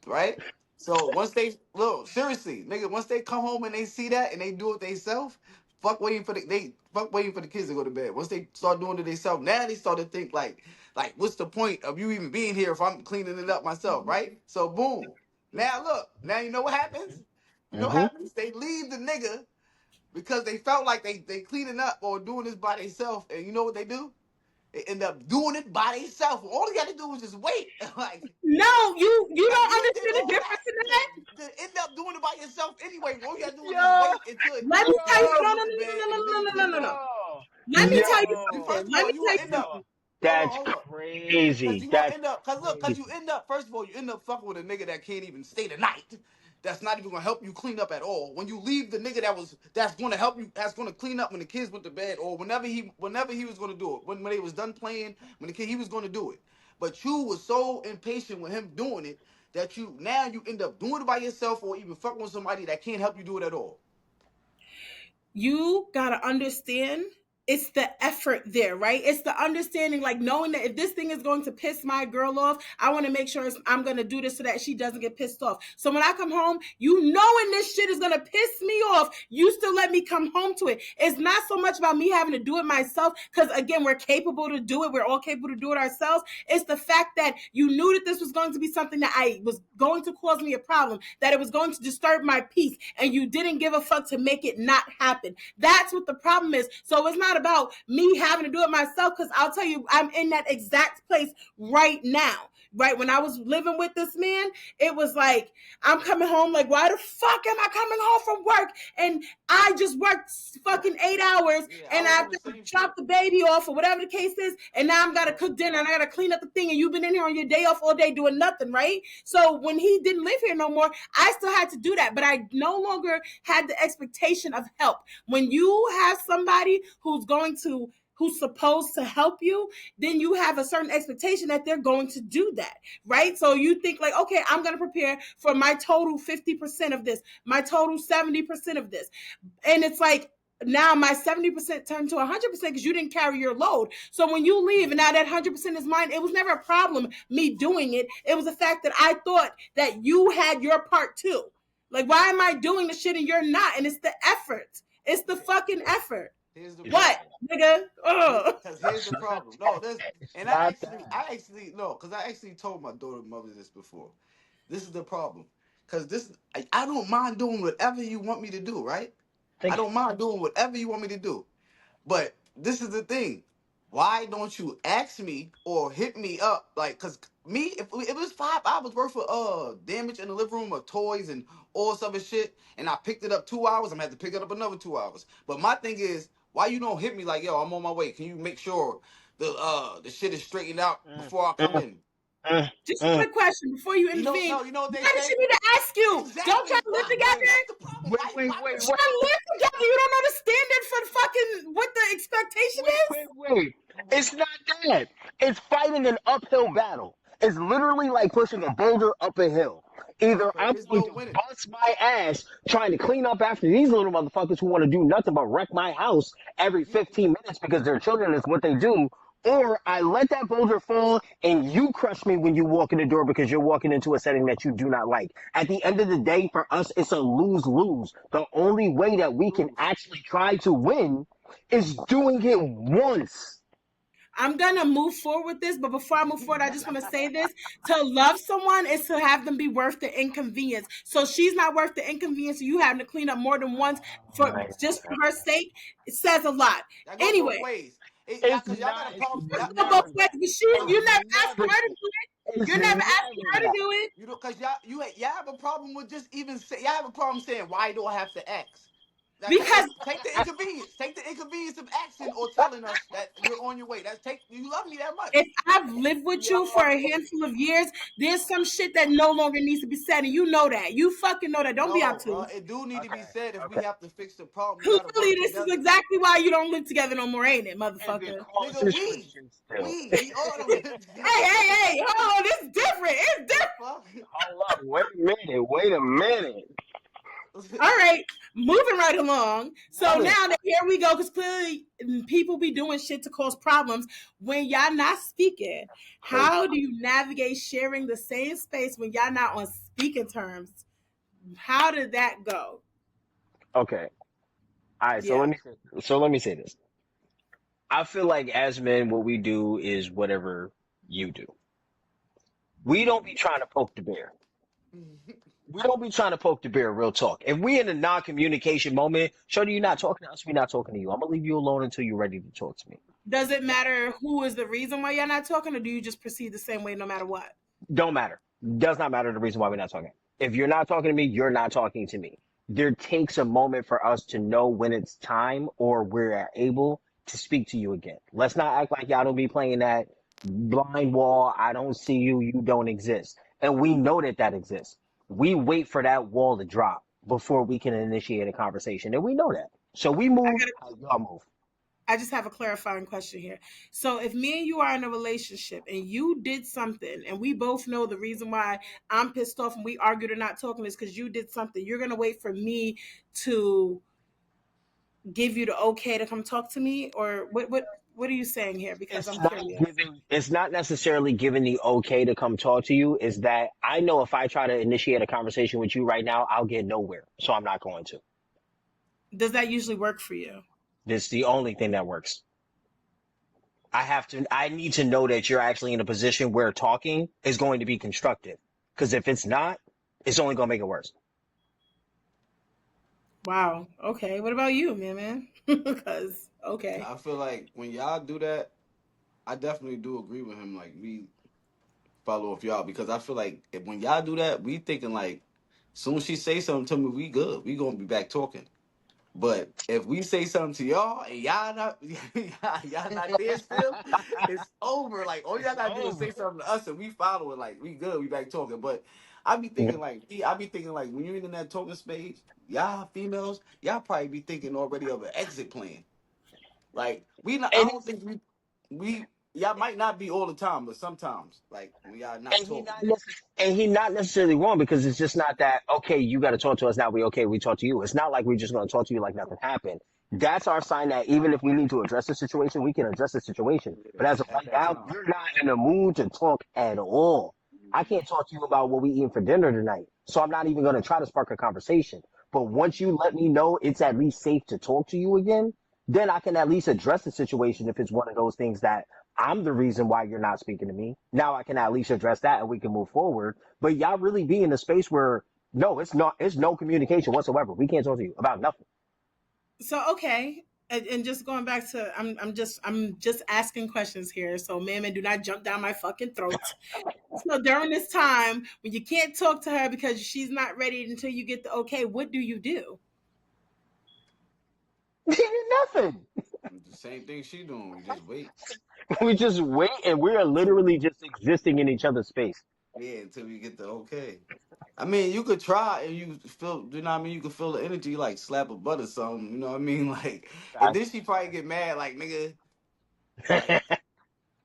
Right? So once they look seriously, nigga, once they come home and they see that and they do it themselves, fuck waiting for the kids to go to bed. Once they start doing it themselves, now they start to think like what's the point of you even being here if I'm cleaning it up myself, right? So boom. Now look, now you know what happens? You know what Mm-hmm. happens? They leave the nigga because they felt like they cleaning up or doing this by themselves, and you know what they do? They end up doing it by themselves. All you got to do is just wait. No, you Like don't you did understand the all difference in that. that to end up doing it by yourself anyway. All you got to do is just Yo, wait until Let me the tell you. kids No, yo, no, went no, to bed no, and then you no, no, no, clean no, it no, no. up. yo, Let me tell you yo. something. First of Let all, me you tell gonna you end up. something. Hold on, That's hold on. Cause crazy. you gonna That's end up, cause look, cause you crazy. end up. First of all, you end up fucking with a nigga that can't even stay the night. That's not even gonna help you clean up at all. When you leave the nigga that's gonna help you, that's gonna clean up when the kids went to bed or whenever he was gonna do it. When they was done playing, when the kid he was gonna do it. But you was so impatient with him doing it that you end up doing it by yourself or even fucking with somebody that can't help you do it at all. You got to understand it's the effort there, right? It's the understanding, like knowing that if this thing is going to piss my girl off, I want to make sure I'm going to do this so that she doesn't get pissed off. So when I come home, you knowing this shit is going to piss me off, you still let me come home to it. It's not so much about me having to do it myself, because again, we're capable to do it. We're all capable to do it ourselves. It's the fact that you knew that this was going to be something that I was going to cause me a problem, that it was going to disturb my peace, and you didn't give a fuck to make it not happen. That's what the problem is. So it's not about me having to do it myself, because I'll tell you, I'm in that exact place right now. Right when I was living with this man, it was like I'm coming home like, why the fuck am I coming home from work? And I just worked fucking 8 hours Yeah, I and I was have on the to same drop shit. the baby off or whatever the case is. And now I'm gotta Right. cook dinner and I gotta clean up the thing. And you've been in here on your day off all day doing nothing, right? So when he didn't live here no more, I still had to do that. But I no longer had the expectation of help. When you have somebody who's supposed to help you, then you have a certain expectation that they're going to do that, right? So you think like, okay, I'm going to prepare for my total 50% of this, my total 70% of this. And it's like, now my 70% turned to 100% because you didn't carry your load. So when you leave and now that 100% is mine, it was never a problem me doing it. It was the fact that I thought that you had your part too. Like, why am I doing the shit and you're not? And it's the effort. It's the fucking effort. Here's the What, problem. nigga? Ugh. Because here's It's the not problem. No, that. this, It's and not I actually no, because I actually told my daughter mother this before. This is the problem. Because this, I don't mind doing whatever you want me to do, right? I that. don't mind doing whatever you want me to do. But this is the thing. Why don't you ask me or hit me up? Like, cause me, if it was 5 hours worth of damage in the living room of toys and all this other shit, and I picked it up 2 hours, I'm gonna have to pick it up another 2 hours. But my thing is, why you don't hit me like, yo, I'm on my way. Can you make sure the shit is straightened out Mm, before I come mm, in? mm, Just a mm. quick question before you You know, intervene. no, you know what they Why does she say? need to ask you? Don't Exactly. y'all live Why? But together? that's the problem. Wait, wait, Why wait, would wait, she? Y'all live together. You don't know the standard for fucking what the expectation wait, is? wait, wait. It's not that. It's fighting an uphill battle. It's literally like pushing a boulder up a hill. Either But I'm it's going no to winning. bust my ass trying to clean up after these little motherfuckers who want to do nothing but wreck my house every You 15 minutes because their children is what they do, or I let that boulder fall and you crush me when you walk in the door because you're walking into a setting that you do not like. At the end of the day, for us, it's a lose lose. The only way that we can lose. actually try to win is doing it once. I'm gonna move forward with this, but before I move forward, I just want to say this: to love someone is to have them be worth the inconvenience. So she's not worth the inconvenience. So you having to clean up more than once Oh for my just for God. her sake. It says a lot. That go both Anyway, ways. Y'all, It's cause y'all not, got a it's problem. let's Y'all, go both never, ways. But she, it's you never asked never her to that. do it. It's You're never asking never her to that. do it you know, cause y'all have a problem with just even say. Y'all have a problem saying why do I have to ask? Like, because take the inconvenience. Take the inconvenience of asking or telling us that you're on your way. That's take. You love me that much. if I've lived with Yo, you for a handful of years, there's some shit that no longer needs to be said, and you know that. You fucking know that. Don't be No, obtuse. it do need to be okay, said. If we okay. have to fix the problem, we got to Clearly, work this is together. exactly why you don't live together no more, ain't it, And it motherfucker? Nigga, causes friction still. we all don't live Hey, together. hey, hey, hold on, this is different. It's The different. fuck? Hold up, wait a minute, wait a minute. All right, moving right along. So Moving. now that here we go, because clearly people be doing shit to cause problems when y'all not speaking. Crazy. How do you navigate sharing the same space when y'all not on speaking terms? How did that go? Okay. All right, Yeah. so let me say this. I feel like as men, what we do is whatever you do. We don't be trying to poke the bear. We don't be trying to poke the bear, real talk. If we in a non-communication moment, shorty, you're not talking to us, we not talking to you. I'm gonna leave you alone until you're ready to talk to me. Does it matter who is the reason why y'all not talking, or do you just proceed the same way no matter what? Don't matter. Does not matter the reason why we're not talking. If you're not talking to me, you're not talking to me. There takes a moment for us to know when it's time or we're able to speak to you again. Let's not act like y'all don't be playing that blind wall. I don't see you. You don't exist. And we know that that exists. We wait for that wall to drop before we can initiate a conversation. And we know that. So we I move got how y'all move. I just have a clarifying question here. So, if me and you are in a relationship and you did something, and we both know the reason why I'm pissed off and we argued or not talking is because you did something, you're gonna wait for me to give you the okay to come talk to me, or what are you saying here? Because It's I'm not curious. giving, it's not necessarily giving the okay to come talk to you. Is that I know if I try to initiate a conversation with you right now, I'll get nowhere. So I'm not going to. Does that usually work for you? This is the only thing that works. I need to know that you're actually in a position where talking is going to be constructive. Because if it's not, it's only going to make it worse. Wow. Okay. What about you, man? Because okay. I feel like when y'all do that, I definitely do agree with him. Like we follow up y'all because I feel like when y'all do that, we thinking like, soon as she say something to me, we good. We gonna be back talking. But if we say something to y'all and y'all not y'all not there still, it's over. Like all y'all It's gotta do is say over. something to us and we follow it. Like we good, we back talking. But I be thinking like when you're in that talking space, y'all females, y'all probably be thinking already of an exit plan. Like we not, I And don't think we y'all might not be all the time, but sometimes like when y'all not And he talking. not and he not necessarily wrong because it's just not that okay. You got to talk to us now. We okay. We talk to you. It's not like we're just going to talk to you like nothing happened. That's our sign that even if we need to address the situation, we can address the situation. Yeah, But as of at right that now, time. you're not in the mood to talk at all. I Mhm. can't talk to you about what we eating for dinner tonight. So I'm not even going to try to spark a conversation. But once you let me know it's at least safe to talk to you again, then I can at least address the situation if it's one of those things that I'm the reason why you're not speaking to me. Now I can at least address that and we can move forward. But y'all really be in a space where no, it's no communication whatsoever. We can't talk to you about nothing. So okay, and just going back to I'm just asking questions here. So ma'am, and do not jump down my fucking throat. So during this time when you can't talk to her because she's not ready until you get the okay, what do you do? Nothing. The same thing she doing. We just wait. We just wait and we are literally just existing in each other's space. Yeah, until we get the okay. I mean, you could try and you feel, you know what I mean? You could feel the energy like slap a butt or something, you know what I mean? Like, and then she probably get mad, like, nigga, like,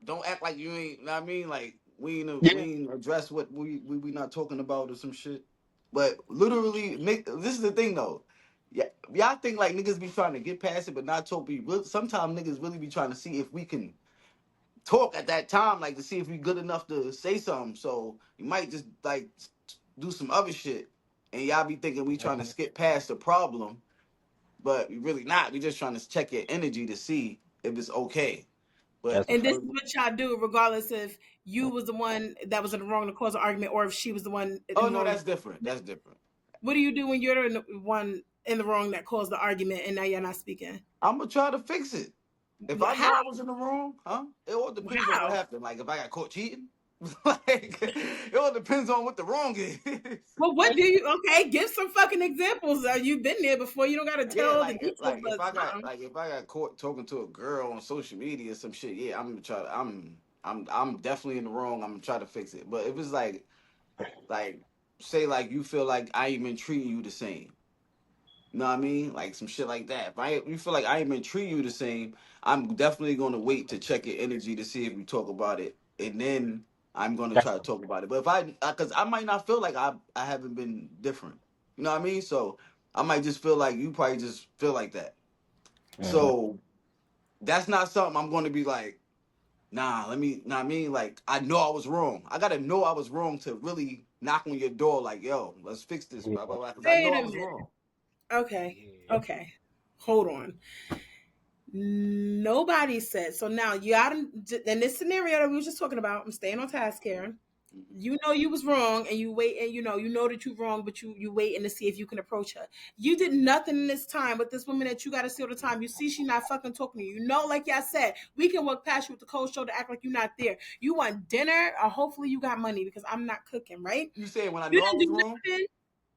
don't act like you ain't, you know what I mean? Like, we Yeah, ain't address what we not talking about or some shit. But literally, this is the thing though. Yeah, y'all think like niggas be trying to get past it, but not talk. Sometimes niggas really be trying to see if we can talk at that time, like to see if we good enough to say something. So you might just like do some other shit, and y'all be thinking we trying to skip past the problem, but we really not. We just trying to check your energy to see if it's okay. But that's a And this fact. is what y'all do, regardless if you was the one that was in the wrong to cause an argument, or if she was the one oh in the no, wrong. that's different. That's different. What do you do when you're the one in the wrong that caused the argument and now you're not speaking? I'm gonna try to fix it. If I How? know I was in the wrong, huh? It all depends on what How? happened. Like if I got caught cheating, like it all depends on what the wrong is. Well, what do you? Okay, give some fucking examples. You've been there before. You don't got to Yeah, tell the details, like but something. if I got caught talking to a girl on social media or some shit, yeah, I'm gonna try to I'm definitely in the wrong. I'm gonna try to fix it. But if it's like say like you feel like I ain't been treating you the same. You know what I mean? Like some shit like that. If I you feel like I ain't been treating you the same, I'm definitely gonna wait to check your energy to see if we talk about it, and then I'm gonna That's try to talk about it. But if because I might not feel like I haven't been different. You know what I mean? So I might just feel like you probably just feel like that. mhm. So that's not something I'm going to be like, nah. Let me. Know what I mean, like I know I was wrong. I gotta know I was wrong to really knock on your door. Like, yo, let's fix this. Blah blah Yeah, blah. Because I know Wait I a was minute. wrong. Okay. yeah. Okay. Hold on. Nobody said so. Now you got in this scenario that we were just talking about. I'm staying on task here. Mhm. You know you was wrong, and you wait, and you know that you're wrong, but you waiting to see if you can approach her. You did nothing in this time with this woman that you got to see all the time. You see she not fucking talking to you. You know, like y'all said, we can walk past you with the cold shoulder, act like you're not there. You want dinner, or hopefully you got money because I'm not cooking, right? You saying when I You know I didn't was do wrong? nothing.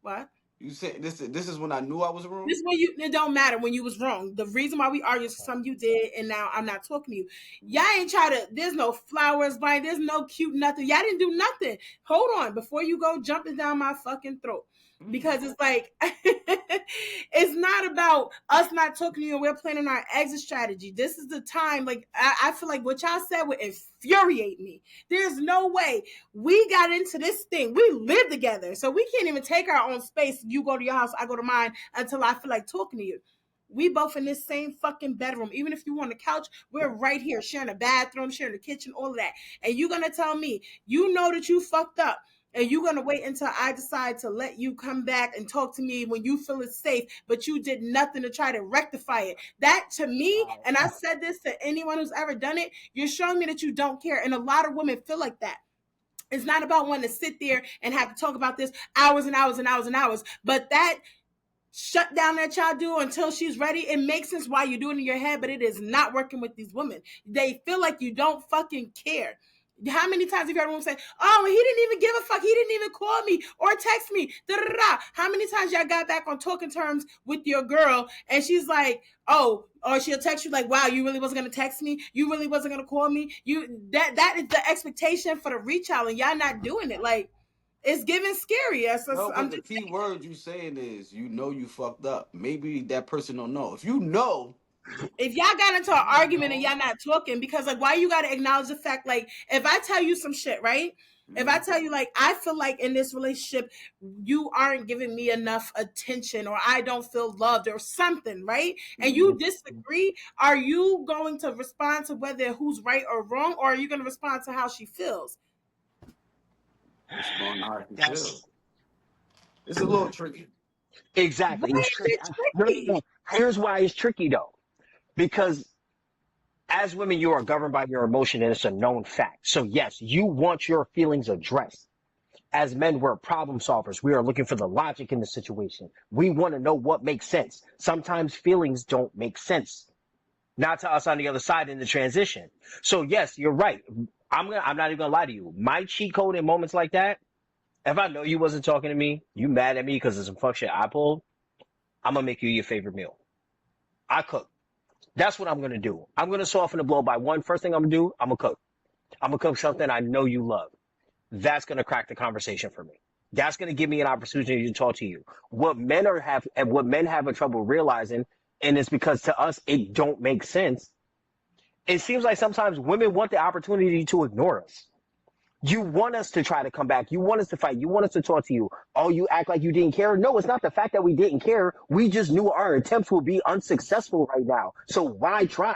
What? You said this is when I knew I was wrong? This when you it don't matter when you was wrong. The reason why we argue is something you did, and now I'm not talking to you. Y'all ain't try to. There's no flowers buying. There's no cute nothing. Y'all didn't do nothing. Hold on before you go jumping down my fucking throat. Mm. Because it's like it's not about us not talking to you and we're planning our exit strategy. This is the time. Like I feel like what y'all said would infuriate me. There's no way we got into this thing. We live together, so we can't even take our own space. You go to your house, I go to mine until I feel like talking to you. We both in this same fucking bedroom. Even if you on the couch, we're right here sharing a bathroom, sharing the kitchen, all of that. And you're gonna tell me you know that you fucked up. And you're gonna wait until I decide to let you come back and talk to me when you feel it's safe, but you did nothing to try to rectify it. That to me, All right. and I said this to anyone who's ever done it, you're showing me that you don't care. And a lot of women feel like that. It's not about wanting to sit there and have to talk about this hours and hours and hours and hours. But that shut down that y'all do until she's ready, it makes sense why you do it in your head, but it is not working with these women. They feel like you don't fucking care. How many times have you heard a woman say, "Oh, he didn't even give a fuck. He didn't even call me or text me." Da, da, da, da. How many times y'all got back on talking terms with your girl and she's like, "Oh," or she'll text you like, "Wow, you really wasn't gonna text me. You really wasn't gonna call me." That is the expectation for the reach out, and y'all not doing it. Like it's giving scary. No, I'm but the just key word you saying is you know you fucked up. Maybe that person don't know. If you know, if y'all got into an you argument and know. y'all not talking, because like why you gotta acknowledge the fact, like if I tell you some shit, right? If I Mhm. tell you, like, I feel like in this relationship, you aren't giving me enough attention, or I don't feel loved, or something, right? And you Mhm. disagree, are you going to respond to whether who's right or wrong, or are you going to respond to how she feels? Respond how you feel. That's It's a little tricky. exactly. Why It's is tricky. it No, no, no. tricky? Here's why it's tricky though. Because as women, you are governed by your emotion and it's a known fact. So yes, you want your feelings addressed. As men, we're problem solvers. We are looking for the logic in the situation. We want to know what makes sense. Sometimes feelings don't make sense. Not to us on the other side in the transition. So yes, you're right. I'm not even gonna lie to you. My cheat code in moments like that, if I know you wasn't talking to me, you mad at me because of some fuck shit I pulled, I'm gonna make you your favorite meal. I cook. That's what I'm gonna do. I'm gonna soften the blow by one. First thing I'm gonna do, I'm gonna cook. I'm gonna cook something I know you love. That's going to crack the conversation for me. That's going to give me an opportunity to talk to you. What men have a trouble realizing, and it's because to us it don't make sense. It seems like sometimes women want the opportunity to ignore us. You want us to try to come back. You want us to fight. You want us to talk to you. Oh, you act like you didn't care. No, it's not the fact that we didn't care. We just knew our attempts would be unsuccessful right now. So why try?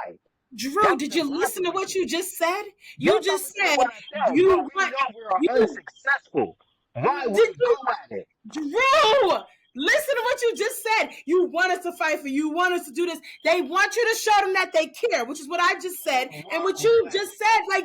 Drew, That's did the you listen logic to with what you. you just said? You Yes, I'm just listening to said what I said, but you we want know we are you unsuccessful. Why would did we you go at it? Drew, listen to what you just said. You want us to fight for you, want us to do this. They want you to show them that they care, which is what I just said. In And what what you way? just said, like,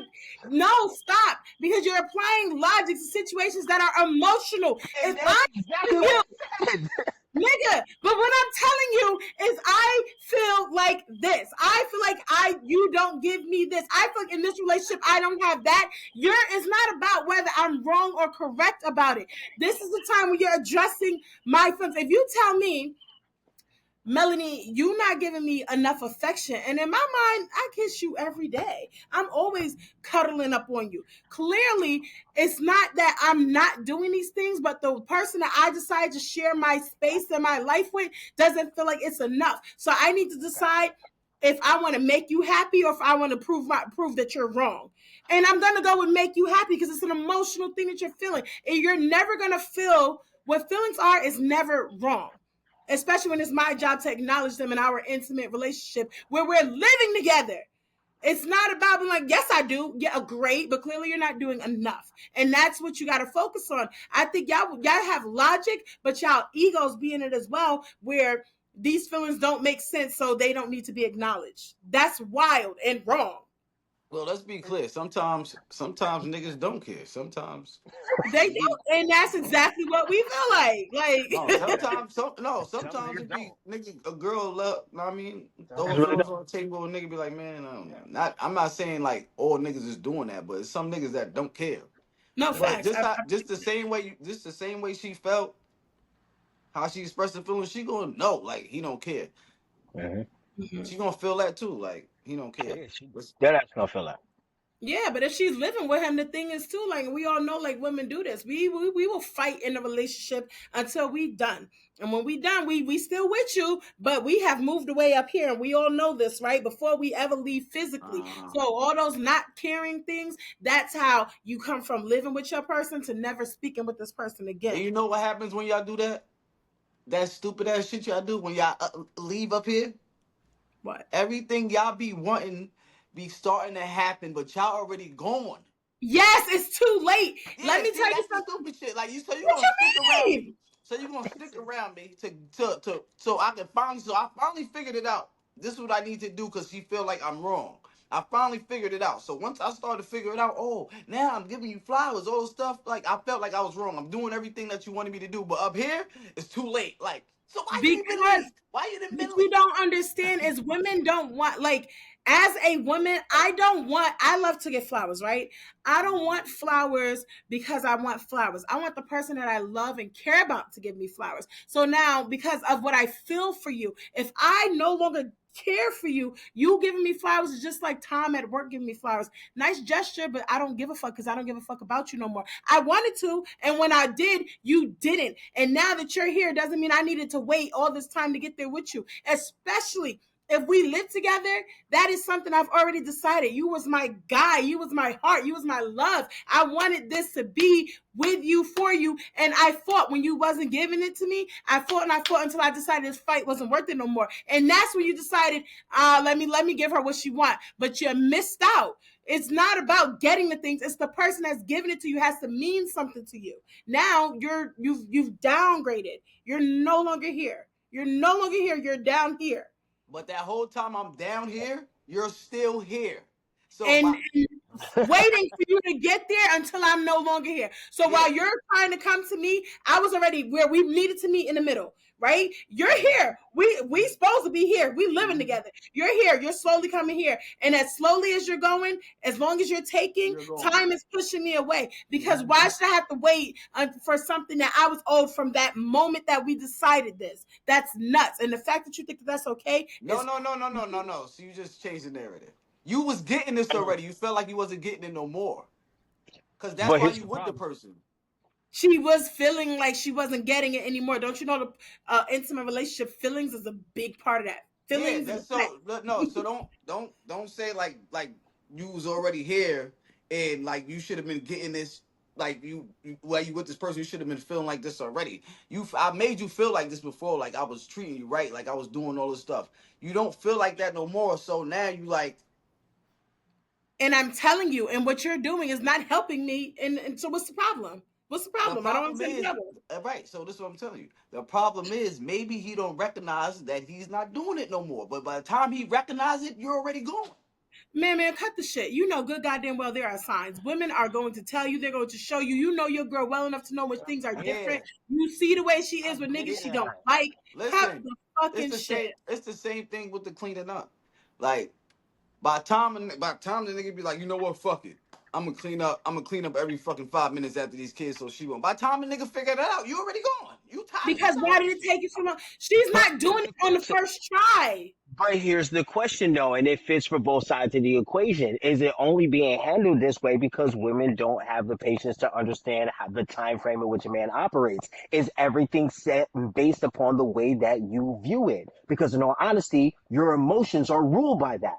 no, stop. Because you're applying logic to situations that are emotional. And If that's I exactly you what I said. nigga, but what I'm telling you is I feel like this. I feel like you don't give me this. I feel like in this relationship I don't have that. It's not about whether I'm wrong or correct about it. This is the time when you're addressing my feelings. If you tell me, Melanie, you not giving me enough affection. And in my mind, I kiss you every day. I'm always cuddling up on you. Clearly, it's not that I'm not doing these things, but the person that I decide to share my space and my life with doesn't feel like it's enough. So I need to decide if I want to make you happy or if I want to prove that you're wrong. And I'm gonna go with make you happy because it's an emotional thing that you're feeling. And you're never gonna feel what feelings are is never wrong, especially when it's my job to acknowledge them in our intimate relationship where we're living together. It's not about being like, yes, I do. Yeah, great, but clearly you're not doing enough. And that's what you got to focus on. I think y'all have logic, but y'all egos be in it as well, where these feelings don't make sense, so they don't need to be acknowledged. That's wild and wrong. Well, let's be clear. Sometimes niggas don't care. Sometimes They it be don't, and that's exactly what we feel like. no. Yeah. Some Sometimes niggas it be don't. nigga a girl love. Know what I mean, Some throw her niggas really feelings don't. on the table. A nigga be like, man, not. I'm not saying like all niggas is doing that, but it's some niggas that don't care. No But facts. just the same way she felt, how she expressed the feelings, she gonna know like he don't care. Mm-hmm. Mhm. She gonna feel that too, like he don't care. Yeah, she But that ass gonna feel that. Yeah, but if she's living with him, the thing is too, like we all know, like women do this. We will fight in a relationship until we done, and when we done, we still with you, but we have moved away up here, and we all know this, right? Before we ever leave physically, uh, so all those not caring things, that's how you come from living with your person to never speaking with this person and again. you know what happens when y'all do that? That stupid ass shit y'all do when y'all leave up here. What? Everything y'all be wanting be starting to happen, but y'all already gone. Yes, it's too late. Let Yeah, me see, tell you that's the something. stupid shit. Like you What gonna stick you around mean? me. So you gonna stick around me to so I can finally so I finally figured it out. This is what I need to do because she feel like I'm wrong. I finally figured it out. So once I started to figure it out, oh, now I'm giving you flowers, all stuff. Like I felt like I was wrong. I'm doing everything that you wanted me to do, but up here it's too late. Like, so why you even Because leave? Why you didn't what been you leave? don't understand is women don't want, like, as a woman, I love to get flowers, right? I don't Mhm. want flowers because I want flowers. I want the person that I love and care about to give me flowers. So now, because of what I feel for you, if I no longer care for you, you giving me flowers is just like Tom at work giving me flowers. Nice gesture, but I don't give a fuck because I don't give a fuck about you no more. I wanted to, and when I did, you didn't. And now that you're here doesn't mean I needed to wait all this time to get there with you, especially If we live together, that is something I've already decided. You was my guy. You was my heart. You was my love. I wanted this to be with you, for you. And I fought when you wasn't giving it to me. I fought and I fought until I decided this fight wasn't worth it no more. And that's when you decided, let me give her what she want. But you missed out. It's not about getting the things. It's the person that's giving it to you has to mean something to you. Now you've downgraded. You're no longer here. You're no longer here. You're down here. But that whole time I'm down here, you're still here. So And waiting for you to get there until I'm no longer here. So while yeah. you're trying to come to me, I was already where we needed to meet in the middle, right? You're Mhm. here. We supposed to be here. We living Mhm. together. You're here. You're slowly coming here. And as slowly as you're going, as long as you're taking, You're going. time is pushing me away. Because Mhm. why should I have to wait for something that I was owed from that moment that we decided this? That's nuts. And the fact that you think that that's okay No, is no, no, no, no, no, no. So you just changed the narrative. You was getting this already. You felt like you wasn't getting it no more. Cause that's But why here's you the with the problem. person. she was feeling like she wasn't getting it anymore. Don't you know the intimate relationship feelings is a big part of that. Yeah, Feelings and that's so no, affect. so don't say like you was already here and like you should have been getting this like while you with this person you should have been feeling like this already. I made you feel like this before, like I was treating you right, like I was doing all this stuff. You don't feel like that no more. So now you like And I'm telling you, and what you're doing is not helping me. And so what's the problem? What's the the problem? I don't problem understand the is problem. right. So this is what I'm telling you. The problem is maybe he don't recognize that he's not doing it no more. But by the time he recognizes it, you're already gone. Man, cut the shit. You know good goddamn well there are signs. Women are going to tell you, they're going to show you. You know your girl well enough to know when things are different. Yeah, You see the way she I is with get niggas it. she don't Yeah. like. Cut Listen, the fucking shit. it's the same thing with the cleaning up. Like by the time the nigga be like, you know what, fuck it. I'm gonna clean up every fucking 5 minutes after these kids so she won't. By the time the nigga figure that out, you already gone. You tired Because why yourself. did it take you so long? She's But not here's doing the it on the question. first try. But here's the question though, and it fits for both sides of the equation. Is it only being handled this way because women don't have the patience to understand how the time frame in which a man operates? Is everything set based upon the way that you view it? Because in all honesty, your emotions are ruled by that.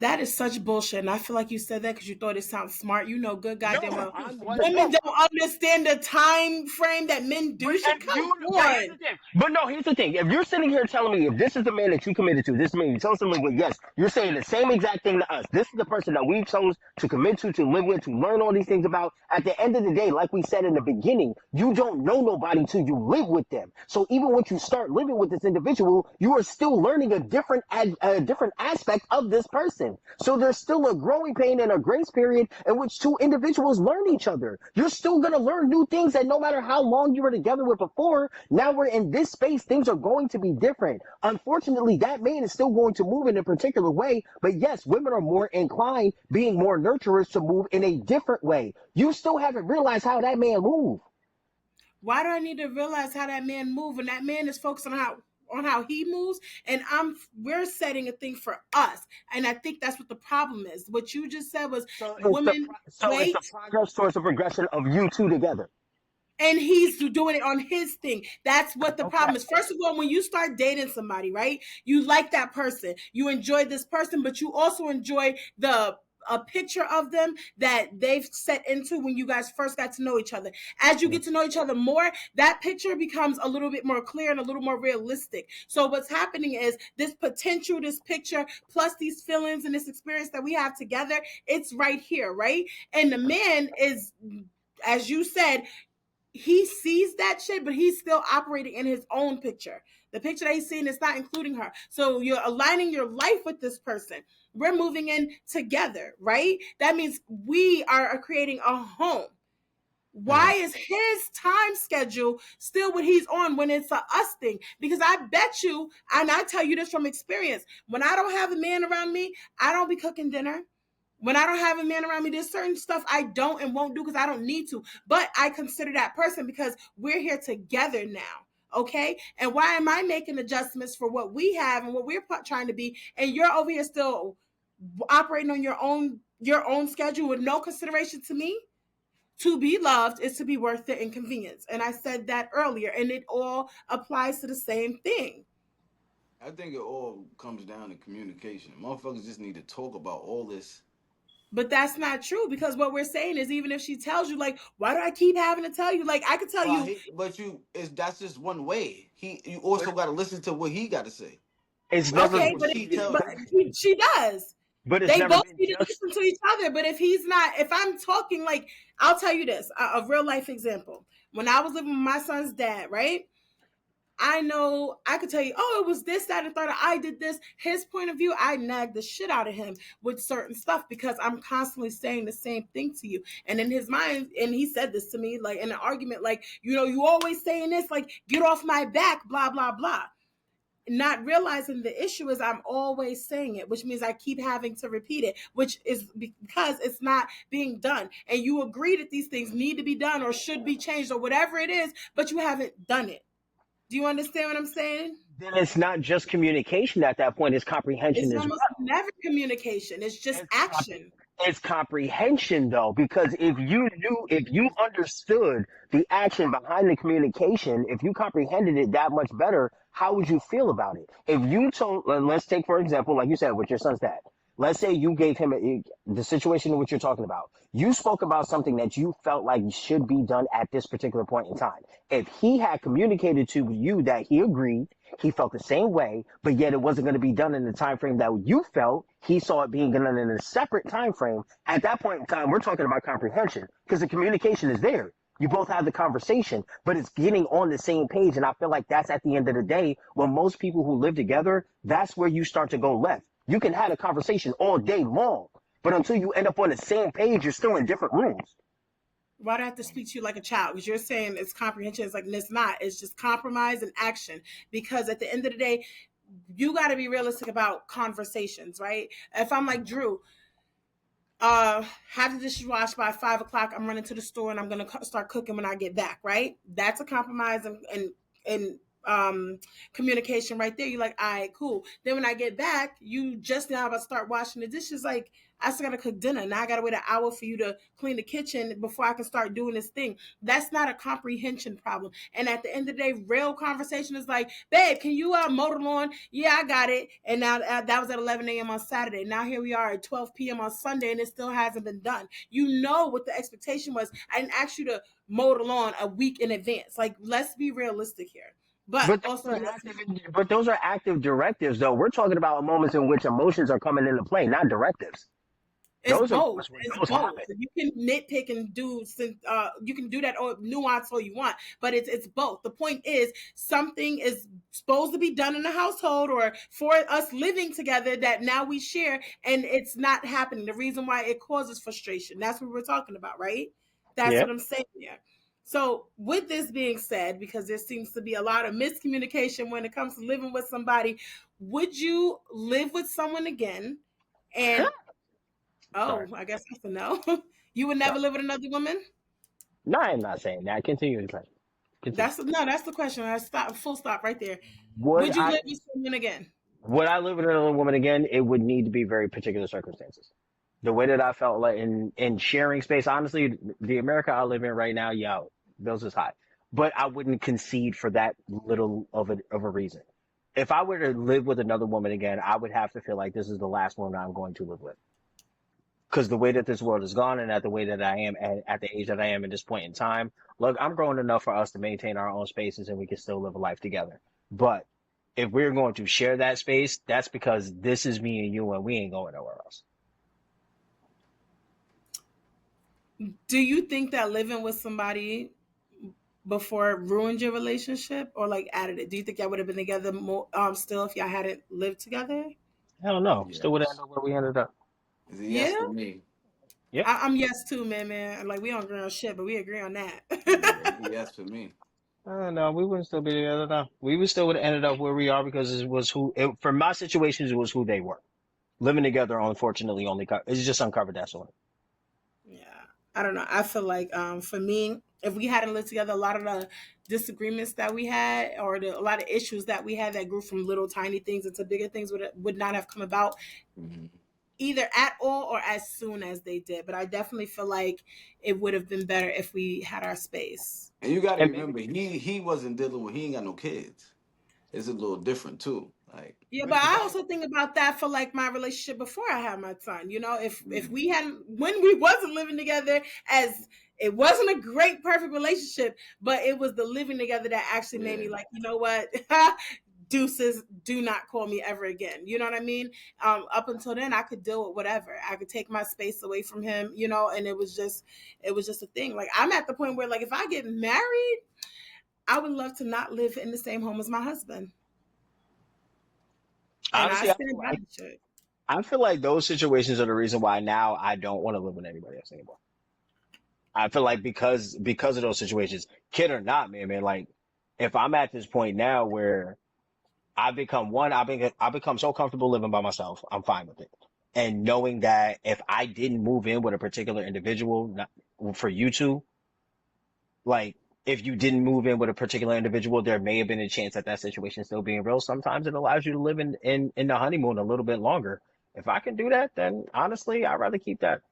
That is such bullshit. And I feel like you said that because you thought it sounds smart. You know good goddamn No, well. I'm Women 100. don't understand the time frame that men But do shit. if you, Come but here's on. the thing. But no, here's the thing. If you're sitting here telling me if this is the man that you committed to, this man you chose to live with, yes, you're saying the same exact thing to us. This is the person that we chose to commit to live with, to learn all these things about. At the end of the day, like we said in the beginning, you don't know nobody till you live with them. So even when you start living with this individual, you are still learning a different aspect of this person. So there's still a growing pain and a grace period in which two individuals learn each other. You're still gonna learn new things that no matter how long you were together with before, now we're in this space, things are going to be different. Unfortunately, that man is still going to move in a particular way, but yes, women are more inclined, being more nurturers, to move in a different way. You still haven't realized how that man moves. Why do I need to realize how that man move? And that man is focused on how he moves, and we're setting a thing for us. And I think that's what the problem is. What you just said was women It's the wait, progress towards the progression of you two together. and he's doing it on his thing. That's what the Okay. problem is. First of all, when you start dating somebody, right? You like that person, you enjoy this person, but you also enjoy the a picture of them that they've set into when you guys first got to know each other. As you get to know each other more, that picture becomes a little bit more clear and a little more realistic. So what's happening is this potential, this picture, plus these feelings and this experience that we have together, it's right here, right? And the man is, as you said, he sees that shit, but he's still operating in his own picture. The picture that he's seeing is not including her. So you're aligning your life with this person. We're moving in together, right? That means we are creating a home. Why Mhm. is his time schedule still what he's on when it's a us thing? Because I bet you, and I tell you this from experience, when I don't have a man around me, I don't be cooking dinner. When I don't have a man around me, there's certain stuff I don't and won't do because I don't need to. But I consider that person because we're here together now. Okay. And why am I making adjustments for what we have and what we're trying to be? And you're over here still operating on your own schedule with no consideration to me? To be loved is to be worth the inconvenience. And I said that earlier, and it all applies to the same thing. I think it all comes down to communication. Motherfuckers just need to talk about all this. But that's not true because what we're saying is even if she tells you, like, why do I keep having to tell you? Like, I could tell Well, you, but you is that's just one way. You But also got to listen to what he got to say. it's never Listen to okay, been what but she communicated. tells but you. she does. But it's They never both been need to just. listen to each other. But if he's not, if I'm talking, like, I'll tell you this, a real life example. When I was living with my son's dad, right? I know I could tell you, oh, it was this, that, and third. I did this. His point of view, I nagged the shit out of him with certain stuff because I'm constantly saying the same thing to you. And in his mind, and he said this to me, like in an argument, like, you always saying this, like, get off my back, blah, blah, blah. Not realizing the issue is I'm always saying it, which means I keep having to repeat it, which is because it's not being done. And you agree that these things need to be done or should be changed or whatever it is, but you haven't done it. Do you understand what I'm saying? Then it's not just communication at that point; it's comprehension It's as almost well. never communication. It's just It's action. it's comprehension though, because if you understood the action behind the communication, if you comprehended it that much better, how would you feel about it? If you told, let's take for example, like you said with your son's dad. Let's say you gave him the situation in which you're talking about. You spoke about something that you felt like should be done at this particular point in time. If he had communicated to you that he agreed, he felt the same way, but yet it wasn't going to be done in the time frame that you felt, he saw it being done in a separate time frame. At that point in time, we're talking about comprehension because the communication is there. You both have the conversation, but it's getting on the same page. And I feel like that's at the end of the day, when most people who live together, that's where you start to go left. You can have a conversation all day long, but until you end up on the same page, you're still in different rooms. Why do I have to speak to you like a child? Because you're saying it's comprehension. It's like, it's not. It's just compromise and action. Because at the end of the day, you got to be realistic about conversations, right? If I'm like, Drew, have the dishes washed by 5 o'clock. I'm running to the store and I'm gonna start cooking when I get back. Right? That's a compromise and communication right there. You're like, all right, cool. Then when I get back, you just now about to start washing the dishes. Like, I still gotta cook dinner. Now I gotta wait an hour for you to clean the kitchen before I can start doing this thing. That's not a comprehension problem. And at the end of the day, real conversation is like, babe, can you mow the lawn? Yeah, I got it. And now that was at 11 a.m. on Saturday. Now here we are at 12 p.m. on Sunday, and it still hasn't been done. You know what the expectation was. I didn't ask you to mow the lawn a week in advance. Like, let's be realistic here. But But also, those are active directives, though. We're talking about moments in which emotions are coming into play, not directives. it's Those are both. moments where It's those both. happen. You can nitpick and do you can do that or nuance all you want, but it's both. The point is something is supposed to be done in the household or for us living together that now we share and it's not happening. The reason why it causes frustration. That's what we're talking about, right? That's Yeah. what I'm saying here. So, with this being said, because there seems to be a lot of miscommunication when it comes to living with somebody, would you live with someone again? And Sorry. oh, I guess that's a no. You would Sorry. never live with another woman? No, I'm not saying that. Continue to say. Continue. That's no, that's the question. I stop full stop right there. Would Would you I live with someone again? would I live with another woman again? It would need to be very particular circumstances. The way that I felt like in sharing space, honestly, the America I live in right now, yeah, bills is high. But I wouldn't concede for that little of a reason. If I were to live with another woman again, I would have to feel like this is the last woman I'm going to live with. Because the way that this world has gone and at the way that I am at the age that I am at this point in time, look, I'm grown enough for us to maintain our own spaces and we can still live a life together. But if we're going to share that space, that's because this is me and you and we ain't going nowhere else. Do you think that living with somebody before ruined your relationship or like added it? Do you think y'all would have been together more still if y'all hadn't lived together? I don't know. Still would end Yes. up where we ended up. It's a Yeah, yes for me. Yeah. I'm yes too, man. Like we don't agree on shit, but we agree on that. Yeah, it's a yes for me. I don't know. We wouldn't still be together now. We would still would have ended up where we are because it was for my situations, it was who they were. Living together, unfortunately, it's just uncovered that sort. Yeah, I don't know. I feel like for me, if we hadn't lived together, a lot of the disagreements that we had, or a lot of issues that we had that grew from little tiny things into bigger things, would not have come about Hmm. either at all or as soon as they did. But I definitely feel like it would have been better if we had our space. And you got to And maybe remember, he wasn't dealing with. He ain't got no kids. It's a little different too. Like, Yeah, but where's the I balance? also think about that for like my relationship before I had my son. You know, if Mm, we hadn't when we wasn't living together, as it wasn't a great perfect relationship, but it was the living together that actually made yeah. me like, you know what? Deuces, do not call me ever again. You know what I mean? Up until then I could deal with whatever. I could take my space away from him, you know, and it was just a thing. Like I'm at the point where like if I get married, I would love to not live in the same home as my husband. And I Honestly, stand by that shit. I feel like those situations are the reason why now I don't want to live with anybody else anymore. I feel like because of those situations, kid or not, man, like if I'm at this point now where I become so comfortable living by myself, I'm fine with it. And knowing that if I didn't move in with a particular individual, not, for you two, like if you didn't move in with a particular individual, there may have been a chance that that situation still being real. Sometimes it allows you to live in the honeymoon a little bit longer. If I can do that, then honestly, I'd rather keep that.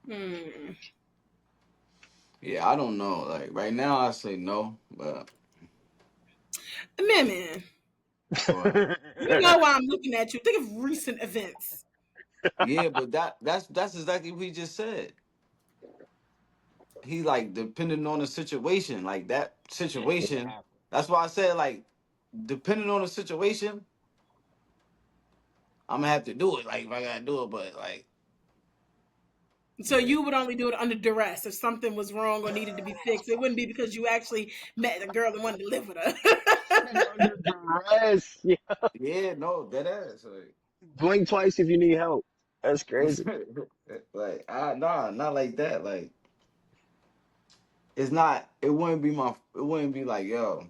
Hmm. Yeah, I don't know. Like right now, I say no, but Man, what? you know why I'm looking at you. Think of recent events. Yeah, but that's exactly what he just said. He like depending on the situation, like that Yeah, situation. half. That's why I said like depending on the situation, I'm gonna have to do it. Like if I gotta do it, but like So yeah, you would only do it under duress if something was wrong or needed to be fixed. It wouldn't be because you actually met a girl and wanted to live with her. Under duress. Yeah. yeah, no, that ass. Like, Blink twice if you need help. That's crazy. like nah, not like that. Like it's not. It wouldn't be my. It wouldn't be like yo,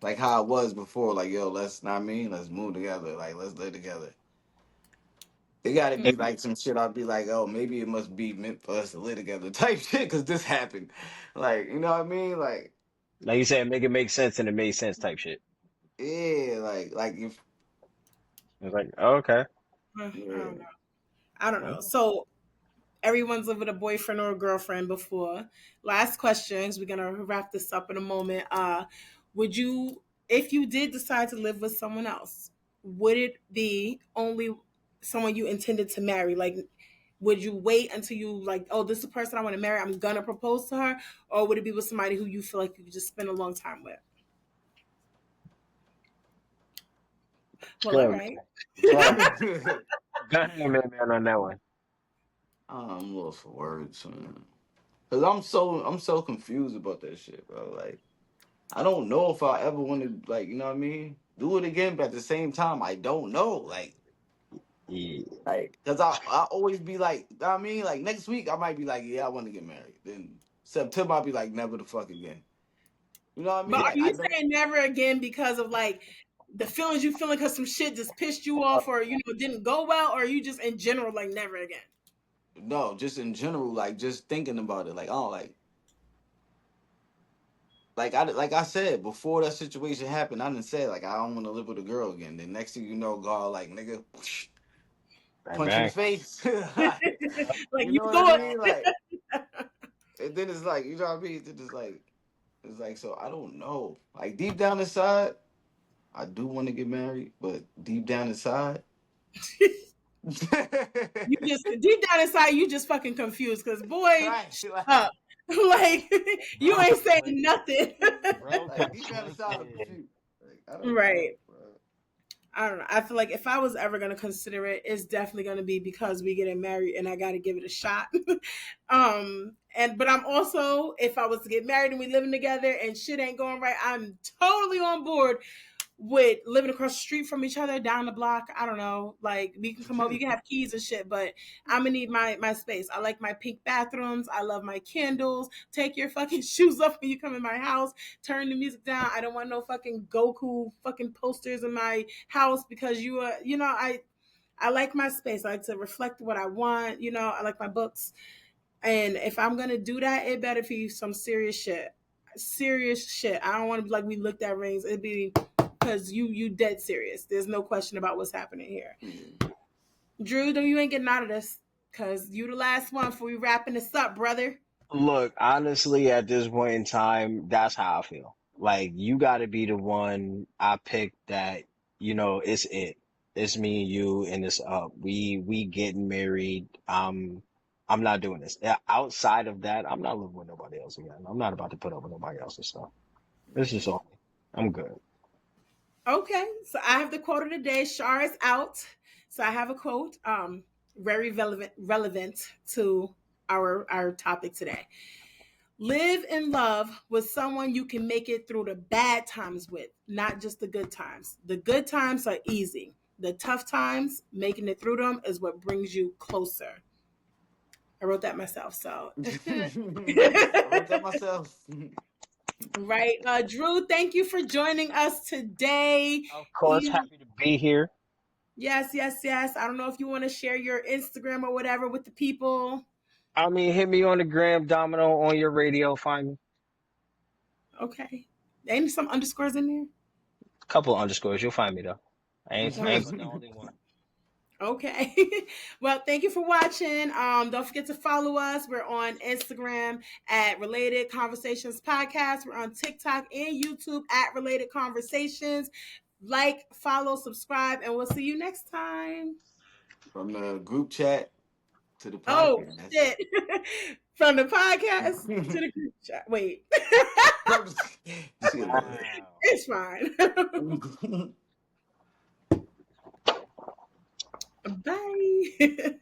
like how it was before. Like yo, let's not mean. Let's move together. Like let's live together. It got to be If Mm. you, like some shit. I'd be like, oh, maybe it must be meant for us to live together, type shit. Because this happened, like you know what I mean? Like like you said, make it make sense and it made sense type shit. yeah, like if It's like, oh, okay. I yeah. don't know. I don't know. Oh, So everyone's lived with a boyfriend or a girlfriend before. Last questions. We're gonna wrap this up in a moment. Would you, if you did decide to live with someone else, would it be only someone you intended to marry? Like, would you wait until you like, oh, this is the person I want to marry, I'm gonna propose to her, or would it be with somebody who you feel like you could just spend a long time with? Well, all sure, right. sure. Go ahead, man, on that one. I'm lost for words, man. Cause I'm so confused about that shit, bro. Like I don't know if I ever want to like you know what I mean do it again, but at the same time I don't know Yeah. like cause I always be like you know what I mean like next week I might be like yeah I want to get married then September I'll be like never the fuck again you know what I But mean are like I you don't saying never again because of like the feelings you feeling because some shit just pissed you off or didn't go well, or are you just in general like never again? no just in general like just thinking about it like oh like I said before that situation happened I didn't say like I don't want to live with a girl again then next thing you know God like nigga Right punch in the back. face Like you you know what I thought. mean like and then it's like you know what I mean then it's like so I don't know like deep down inside I do want to get married but deep down inside You just deep down inside you just fucking confused because boy, right shut up. Like you Bro ain't kept saying twisting. nothing. Bro like kept deep down inside I'm twisting. confused like I don't know Right. bro. I don't know. I feel like if I was ever gonna consider it, it's definitely gonna be because we getting married and I gotta give it a shot. And but I'm also, if I was to get married and we living together and shit ain't going right, I'm totally on board with living across the street from each other down the block. I don't know. Like we can come over, you can have keys and shit, but I'm gonna need my space. I like my pink bathrooms. I love my candles. Take your fucking shoes off when you come in my house. Turn the music down. I don't want no fucking Goku fucking posters in my house because you are, I like my space. I like to reflect what I want. I like my books. And if I'm gonna do that, it better be some serious shit. Serious shit. I don't want to be like we looked at rings. It'd be because you dead serious. There's no question about what's happening here. Yeah. Drew, though you ain't getting out of this. Cause you the last one before we wrapping this up, brother. Look, honestly, at this point in time, that's how I feel. Like you got to be the one I picked that, it's it. It's me and you and it's up. We getting married. I'm not doing this. Yeah, outside of that, I'm not living with nobody else again. I'm not about to put up with nobody else's stuff. This is all me. I'm good. Okay, so I have the quote of the day. Shar is out, so I have a quote. Very relevant to our topic today. Live in love with someone you can make it through the bad times with, not just the good times. The good times are easy. The tough times, making it through them, is what brings you closer. I wrote that myself, so I wrote that myself. right. Drew, thank you for joining us today. Of course, You happy to be here. Yes, yes, yes. I don't know if you want to share your Instagram or whatever with the people. I mean, hit me on the gram, Domino, on your radio. Find me. Okay. Ain't some underscores in there? A couple of underscores. You'll find me though. I Okay. ain't but the only one. Okay. Well, thank you for watching. Don't forget to follow us. We're on Instagram at Related Conversations Podcast. We're on TikTok and YouTube at Related Conversations. Like, follow, subscribe, and we'll see you next time. From the group chat to the Oh podcast. shit. From the podcast to the group chat. Wait. See you later. Wow. It's fine. Bye.